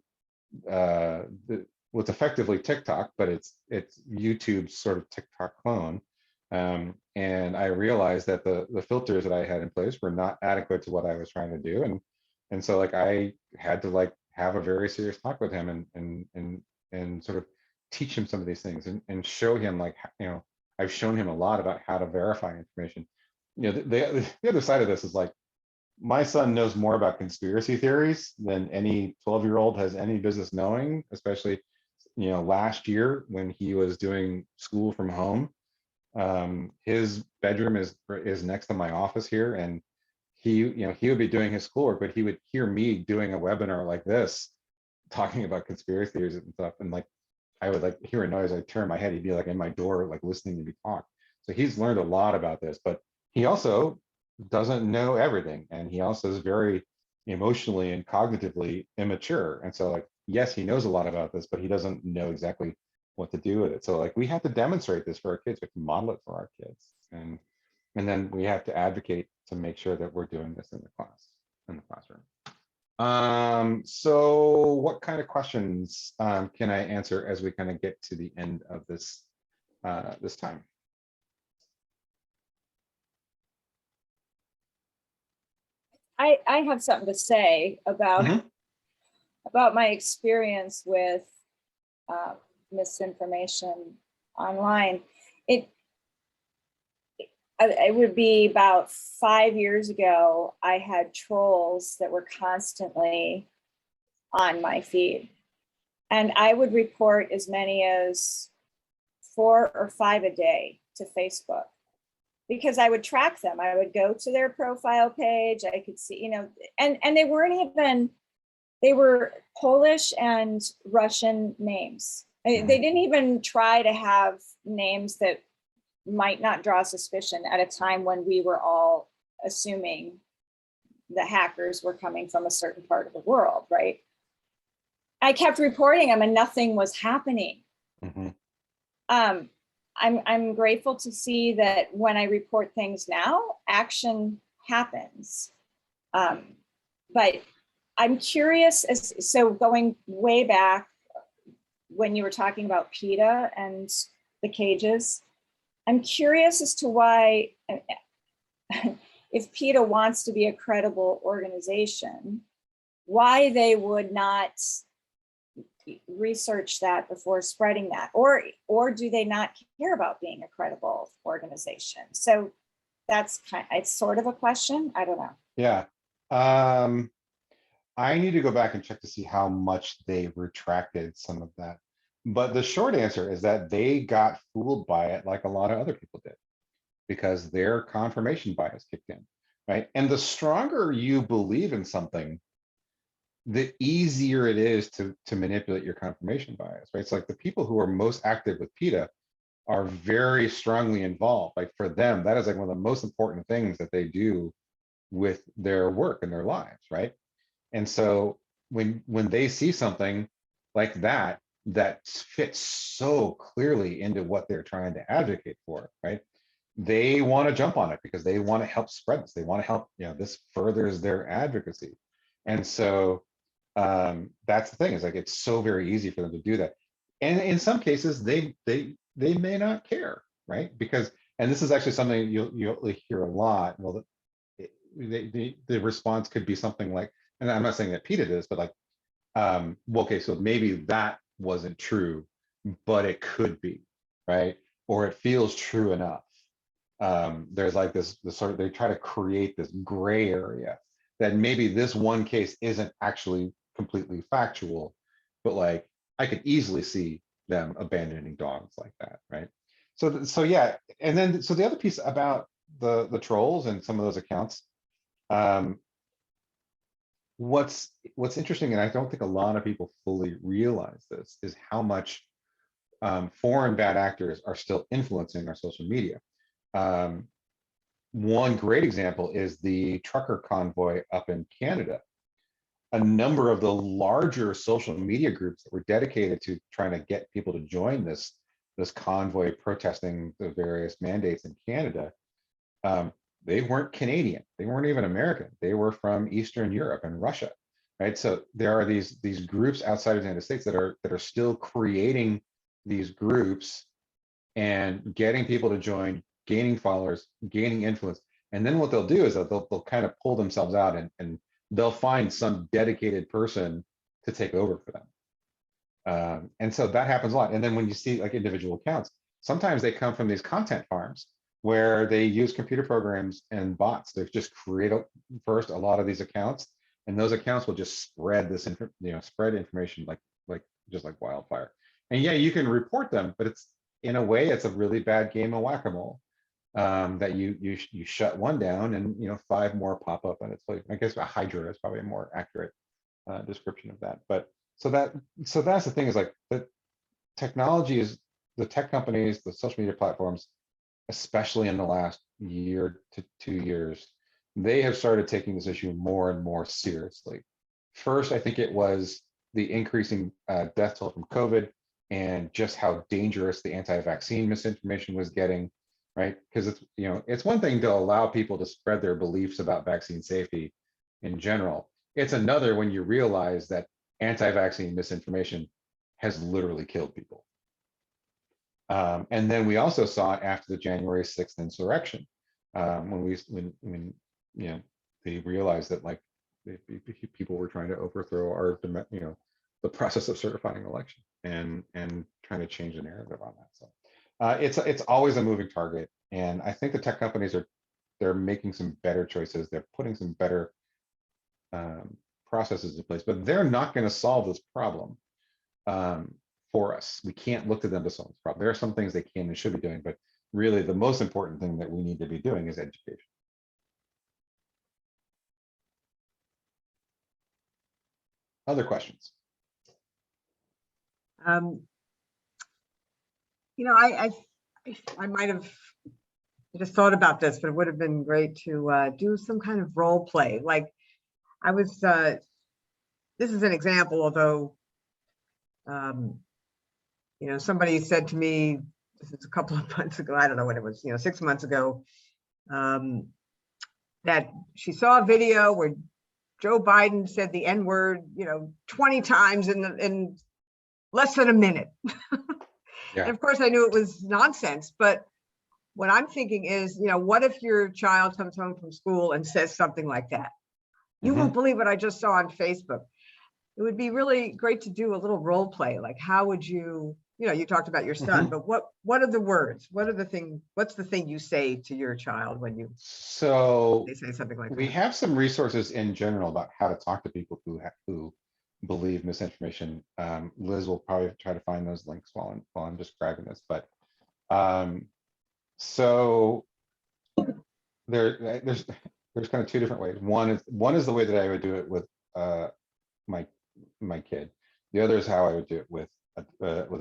what's effectively TikTok, but it's YouTube's sort of TikTok clone. And I realized that the filters that I had in place were not adequate to what I was trying to do. And so, like, I had to, like, have a very serious talk with him and sort of teach him some of these things and show him, like, I've shown him a lot about how to verify information. The other side of this is, like, my son knows more about conspiracy theories than any 12-year-old has any business knowing, especially, last year when he was doing school from home. His bedroom is next to my office here, and he would be doing his schoolwork, but he would hear me doing a webinar like this, talking about conspiracy theories and stuff. And, like, I would, like, hear a noise, I'd turn my head, he'd be, like, in my door, like, listening to me talk. So he's learned a lot about this, but he also doesn't know everything. And he also is very emotionally and cognitively immature. And so, like, yes, he knows a lot about this, but he doesn't know exactly what to do with it. So, like, we have to demonstrate this for our kids. We have to model it for our kids. And then we have to advocate to make sure that we're doing this in the classroom. So what kind of questions can I answer as we kind of get to the end of this this time? I have something to say about my experience with misinformation online. It would be about 5 years ago, I had trolls that were constantly on my feed. And I would report as many as 4 or 5 a day to Facebook, because I would track them. I would go to their profile page. I could see, and they weren't even, they were Polish and Russian names. They didn't even try to have names that might not draw suspicion at a time when we were all assuming the hackers were coming from a certain part of the world, right? I kept reporting them and nothing was happening. I'm grateful to see that when I report things now, action happens. But I'm curious, so going way back when you were talking about PETA and the cages, I'm curious as to why, if PETA wants to be a credible organization, why they would not research that before spreading that, or do they not care about being a credible organization? So that's it's sort of a question. I don't know. Yeah. I need to go back and check to see how much they retracted some of that. But the short answer is that they got fooled by it like a lot of other people did, because their confirmation bias kicked in. right? And the stronger you believe in something, the easier it is to manipulate your confirmation bias, right? It's like the people who are most active with PETA are very strongly involved. Like for them, that is like one of the most important things that they do with their work and their lives, right? And so when they see something like that that fits so clearly into what they're trying to advocate for, right? They want to jump on it because they want to help spread this. They want to help, this furthers their advocacy. And so that's the thing, is like it's so very easy for them to do that. And in some cases, they may not care, right? Because, and this is actually something you'll hear a lot. Well, the response could be something like, and I'm not saying that PETA is, but like, well, okay, so maybe that wasn't true, but it could be, right? Or it feels true enough. There's like this sort of, they try to create this gray area that maybe this one case isn't actually completely factual, but like I could easily see them abandoning dogs like that, right? So yeah, and then so the other piece about the trolls and some of those accounts, what's interesting, and I don't think a lot of people fully realize this, is how much foreign bad actors are still influencing our social media. One great example is the trucker convoy up in Canada. A number of the larger social media groups that were dedicated to trying to get people to join this convoy protesting the various mandates in Canada, they weren't Canadian. They weren't even American. They were from Eastern Europe and Russia, right? So there are these groups outside of the United States that are still creating these groups and getting people to join, gaining followers, gaining influence. And then what they'll do is that they'll kind of pull themselves out and they'll find some dedicated person to take over for them. And so that happens a lot. And then when you see like individual accounts, sometimes they come from these content farms where they use computer programs and bots to just create first a lot of these accounts, and those accounts will just spread this, spread information like just like wildfire. And yeah, you can report them, but it's, in a way, it's a really bad game of whack-a-mole, that you shut one down and 5 more pop up on its place. I guess a hydra is probably a more accurate description of that. But so that's the thing, is like the technology is, the tech companies, the social media platforms, especially in the last year to 2 years, they have started taking this issue more and more seriously. First, I think it was the increasing death toll from COVID and just how dangerous the anti-vaccine misinformation was getting, right? Because it's one thing to allow people to spread their beliefs about vaccine safety in general. It's another when you realize that anti-vaccine misinformation has literally killed people. And then we also saw it after the January 6th insurrection, when they realized that like people were trying to overthrow our the process of certifying election and trying to change the narrative on that. So it's always a moving target, and I think the tech companies they're making some better choices. They're putting some better processes in place, but they're not going to solve this problem for us. We can't look to them to solve this problem. There are some things they can and should be doing, but really the most important thing that we need to be doing is education. Other questions? I might have just thought about this, but it would have been great to do some kind of role play. Like I was, this is an example, although, somebody said to me, this is a couple of months ago, I don't know when it was, 6 months ago, that she saw a video where Joe Biden said the N-word, 20 times in less than a minute. Yeah. And of course I knew it was nonsense, but what I'm thinking is, what if your child comes home from school and says something like that? You won't believe what I just saw on Facebook. It would be really great to do a little role play. Like, how would you, you talked about your son, but what are the words? What's the thing you say to your child when they say something like that? We have some resources in general about how to talk to people who believe misinformation. Liz will probably try to find those links while I'm describing this, but so there's there's kind of two different ways. One is the way that I would do it with my kid. The other is how I would do it with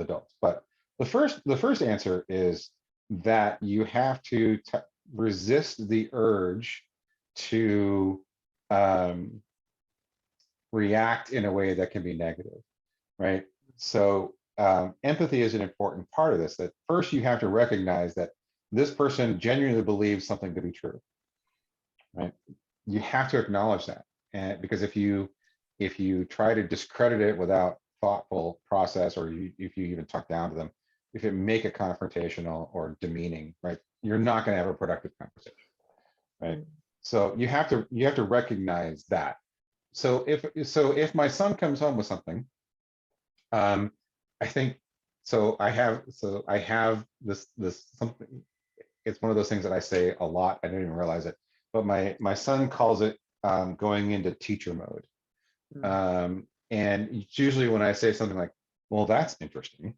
adults. But the first answer is that you have to resist the urge to react in a way that can be negative, right? So empathy is an important part of this. That first you have to recognize that this person genuinely believes something to be true, right? You have to acknowledge that, and because if you try to discredit it without thoughtful process, or if you even talk down to them, if you make it confrontational or demeaning, right, you're not going to have a productive conversation, right? So you have to recognize that. So if my son comes home with something, I think I have this something. It's one of those things that I say a lot. I didn't even realize it, but my son calls it going into teacher mode. And it's usually when I say something like, well, that's interesting,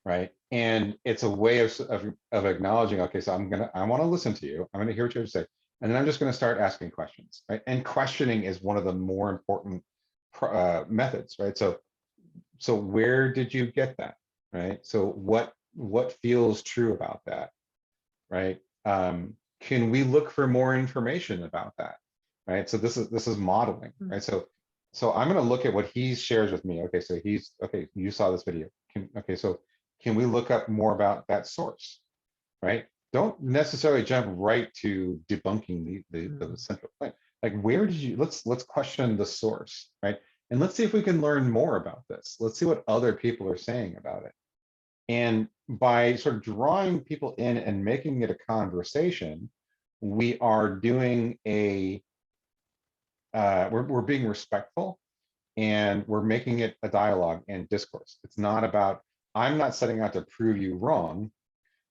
right? And it's a way of acknowledging, okay, so I want to listen to you. I'm going to hear what you have to say. And then I'm just going to start asking questions, right? And questioning is one of the more important methods, right? So where did you get that, right? So what feels true about that, right? Can we look for more information about that, right? So this is modeling, right? So I'm going to look at what he shares with me. Okay, so you saw this video. So can we look up more about that source, right? Don't necessarily jump right to debunking the central point. Like, where did you? Let's question the source, right? And let's see if we can learn more about this. Let's see what other people are saying about it. And by sort of drawing people in and making it a conversation, we are doing we're being respectful, and we're making it a dialogue and discourse. It's not about, I'm not setting out to prove you wrong.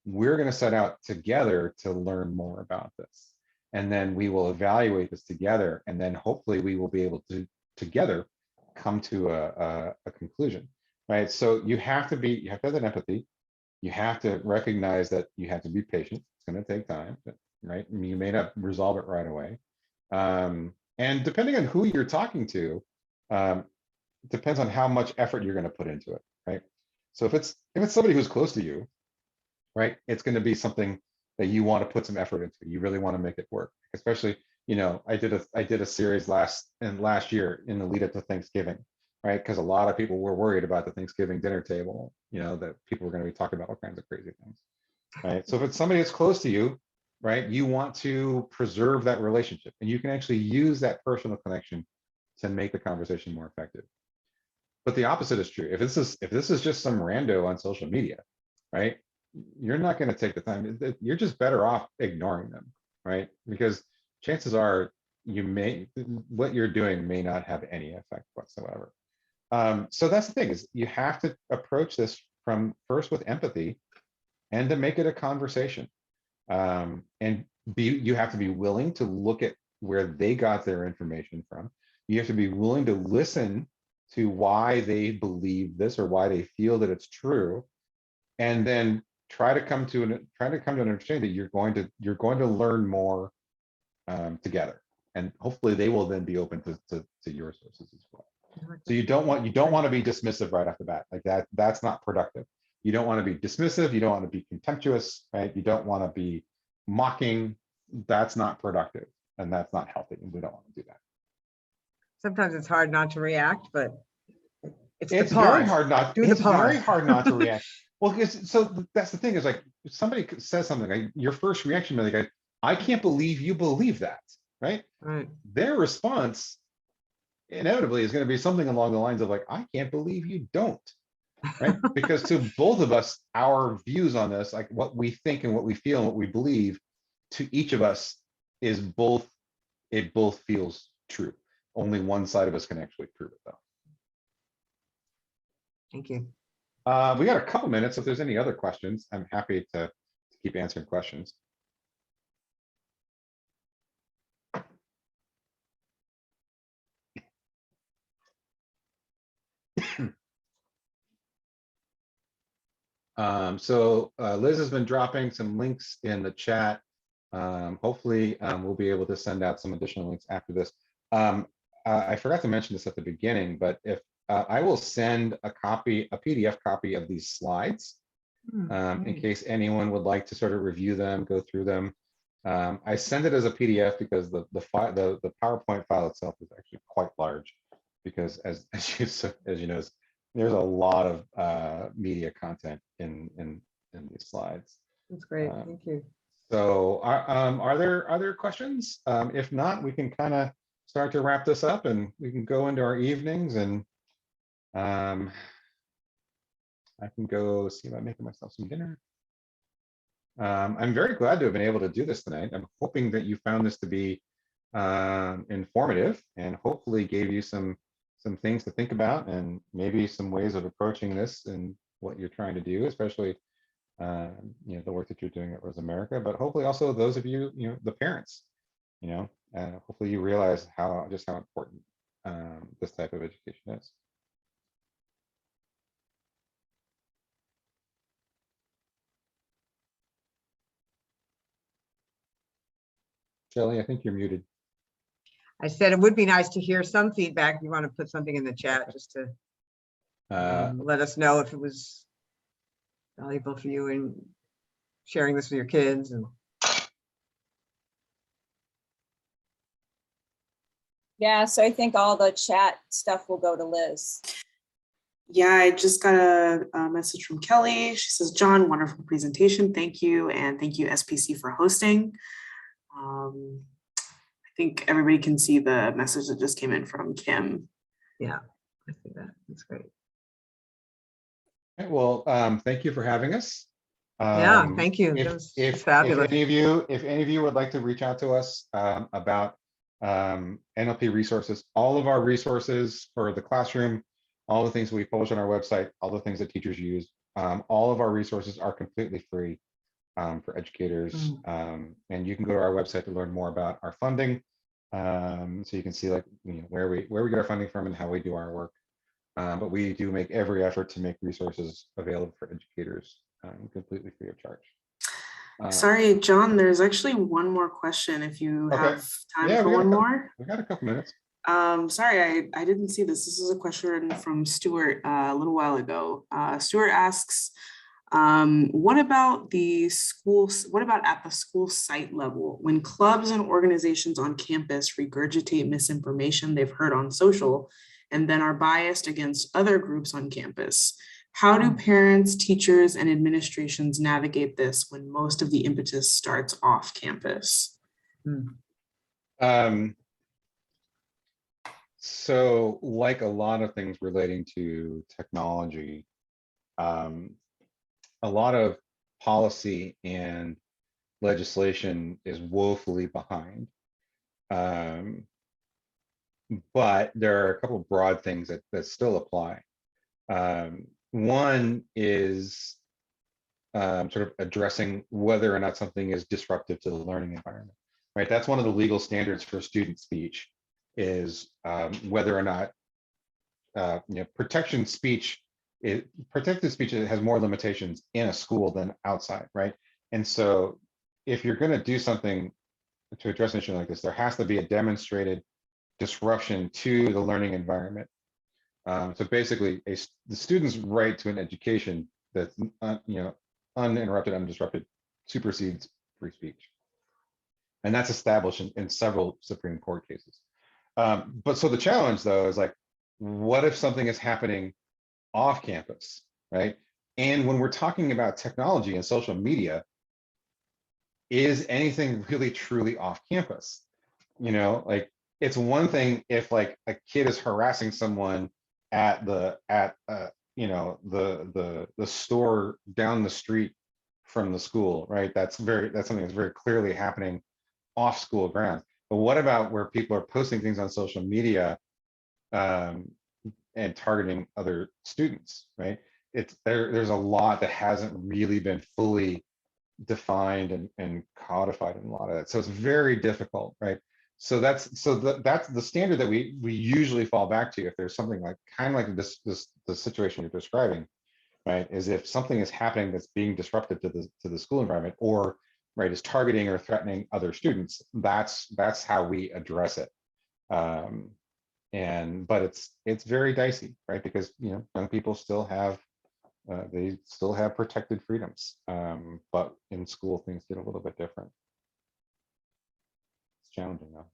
We're going to set out together to learn more about this. And then we will evaluate this together. And then hopefully we will be able to together come to a conclusion, right? So you have to have that empathy. You have to recognize that you have to be patient. It's going to take time, right? I mean, you may not resolve it right away. And depending on who you're talking to, depends on how much effort you're going to put into it, right? So if it's somebody who's close to you, right, it's going to be something that you want to put some effort into. You really want to make it work, especially, I did a series last year in the lead up to Thanksgiving, right? Because a lot of people were worried about the Thanksgiving dinner table, that people were going to be talking about all kinds of crazy things, right? So if it's somebody that's close to you, right, you want to preserve that relationship, and you can actually use that personal connection to make the conversation more effective. But the opposite is true. If this is just some rando on social media, right, you're not going to take the time. You're just better off ignoring them, right? Because chances are what you're doing may not have any effect whatsoever. So that's the thing, is you have to approach this from first with empathy, and to make it a conversation. And you have to be willing to look at where they got their information from. You have to be willing to listen to why they believe this, or why they feel that it's true, and then try to come to an understanding that you're going to learn more together, and hopefully they will then be open to your sources as well. So you don't want to be dismissive right off the bat. Like that's not productive. You don't want to be dismissive. You don't want to be contemptuous, right? You don't want to be mocking. That's not productive, and that's not healthy, and we don't want to do that. Sometimes it's hard not to react, but it's Very pause. hard not. Do the It's very pause. hard not to react. Well, so that's the thing, is like, if somebody says something, like, your first reaction, like, I can't believe you believe that, right? Right. Their response inevitably is going to be something along the lines of like, I can't believe you don't, right? Because to both of us, our views on this, like what we think and what we feel and what we believe, to each of us is it both feels true. Only one side of us can actually prove it, though. Thank you. We got a couple minutes. If there's any other questions, I'm happy to keep answering questions. So Liz has been dropping some links in the chat. Hopefully, we'll be able to send out some additional links after this. I forgot to mention this at the beginning, but if I will send a PDF copy of these slides in case anyone would like to sort of review them, go through them. I send it as a PDF because the PowerPoint file itself is actually quite large, because as you know, there's a lot of media content in these slides. That's great. Thank you. So are there questions? If not, we can kind of start to wrap this up and we can go into our evenings, and I can go see about making myself some dinner. I'm very glad to have been able to do this tonight. I'm hoping that you found this to be informative and hopefully gave you some things to think about and maybe some ways of approaching this and what you're trying to do, especially you know, the work that you're doing at Rose America, but hopefully also those of you, you know, the parents, you know, hopefully you realize just how important this type of education is. Shelley, I think you're muted. I said it would be nice to hear some feedback. If you want to put something in the chat just to let us know if it was valuable for you in sharing this with your kids. And Yeah, so I think all the chat stuff will go to Liz. Yeah, I just got a message from Kelly. She says, John, wonderful presentation. Thank you. And thank you, SPC, for hosting. I think everybody can see the message that just came in from Kim. yeah, I see that. That's great. Okay, well, thank you for having us. Yeah, thank you. If Fabulous. if any of you would like to reach out to us about NLP resources, all of our resources for the classroom, all the things we publish on our website, all the things that teachers use, all of our resources are completely free for educators. And you can go to our website to learn more about our funding. So you can see, like, you know, where we get our funding from and how we do our work. But we do make every effort to make resources available for educators completely free of charge. Sorry, John, there's actually one more question if you have time for one more. We got a couple minutes. Sorry, I didn't see this. This is a question from Stuart a little while ago. Stuart asks, what about at the school site level, when clubs and organizations on campus regurgitate misinformation they've heard on social and then are biased against other groups on campus? How do parents, teachers, and administrations navigate this when most of the impetus starts off campus? So, like a lot of things relating to technology, a lot of policy and legislation is woefully behind. But there are a couple of broad things that still apply. One is sort of addressing whether or not something is disruptive to the learning environment, right? That's one of the legal standards for student speech, is whether or not you know, protected speech has more limitations in a school than outside, right? And so if you're going to do something to address an issue like this, there has to be a demonstrated disruption to the learning environment. So basically, the student's right to an education that's you know, uninterrupted, undisrupted, supersedes free speech, and that's established in several Supreme Court cases. But so the challenge, though, is like, what if something is happening off campus, right? And when we're talking about technology and social media, is anything really truly off campus? You know, like, it's one thing if like a kid is harassing someone at you know, the store down the street from the school, right? That's something that's very clearly happening off school grounds. But what about where people are posting things on social media and targeting other students, right? There's a lot that hasn't really been fully defined and codified in a lot of that. So it's very difficult, right? So that's the standard that we usually fall back to if there's something like kind of like the situation you're describing, right? Is if something is happening that's being disruptive to the school environment, or right, is targeting or threatening other students, that's how we address it. But it's very dicey, right? Because young people still have they still have protected freedoms, but in school things get a little bit different. It's challenging though.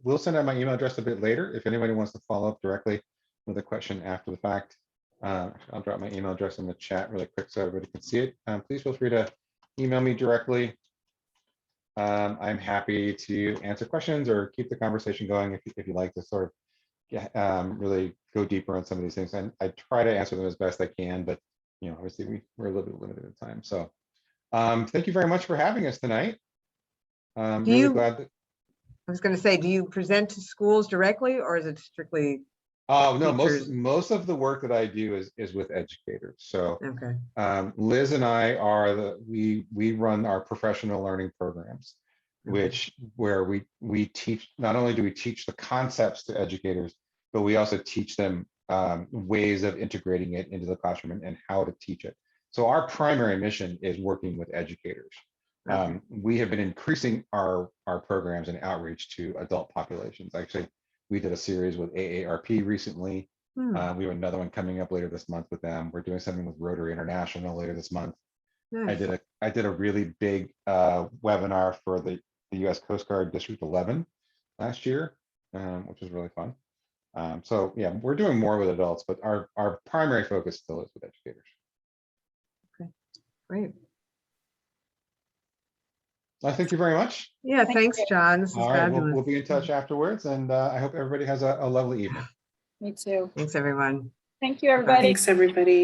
We'll send out my email address a bit later if anybody wants to follow up directly with a question after the fact. I'll drop my email address in the chat really quick so everybody can see it. Please feel free to email me directly. I'm happy to answer questions or keep the conversation going if you like to sort of really go deeper on some of these things. And I try to answer them as best I can, but obviously we're a little bit limited in time. So thank you very much for having us tonight. I'm really glad that. I was going to say, do you present to schools directly, or is it strictly? Oh no, teachers? most of the work that I do is with educators. So Okay. Liz and I are we run our professional learning programs, where we teach, not only do we teach the concepts to educators, but we also teach them ways of integrating it into the classroom and how to teach it. So our primary mission is working with educators. Okay. We have been increasing our programs and outreach to adult populations. Actually, we did a series with AARP recently. We have another one coming up later this month with them. We're doing something with Rotary International later this month. Nice. I did a really big webinar for the U.S. Coast Guard District 11 last year, which was really fun. So yeah, we're doing more with adults, but our primary focus still is with educators. Okay, great. Well, thank you very much. Yeah, thanks, John. This is All right, fabulous. we'll be in touch afterwards, and I hope everybody has a lovely evening. Me too. Thanks, everyone. Thank you, everybody. Thanks, everybody.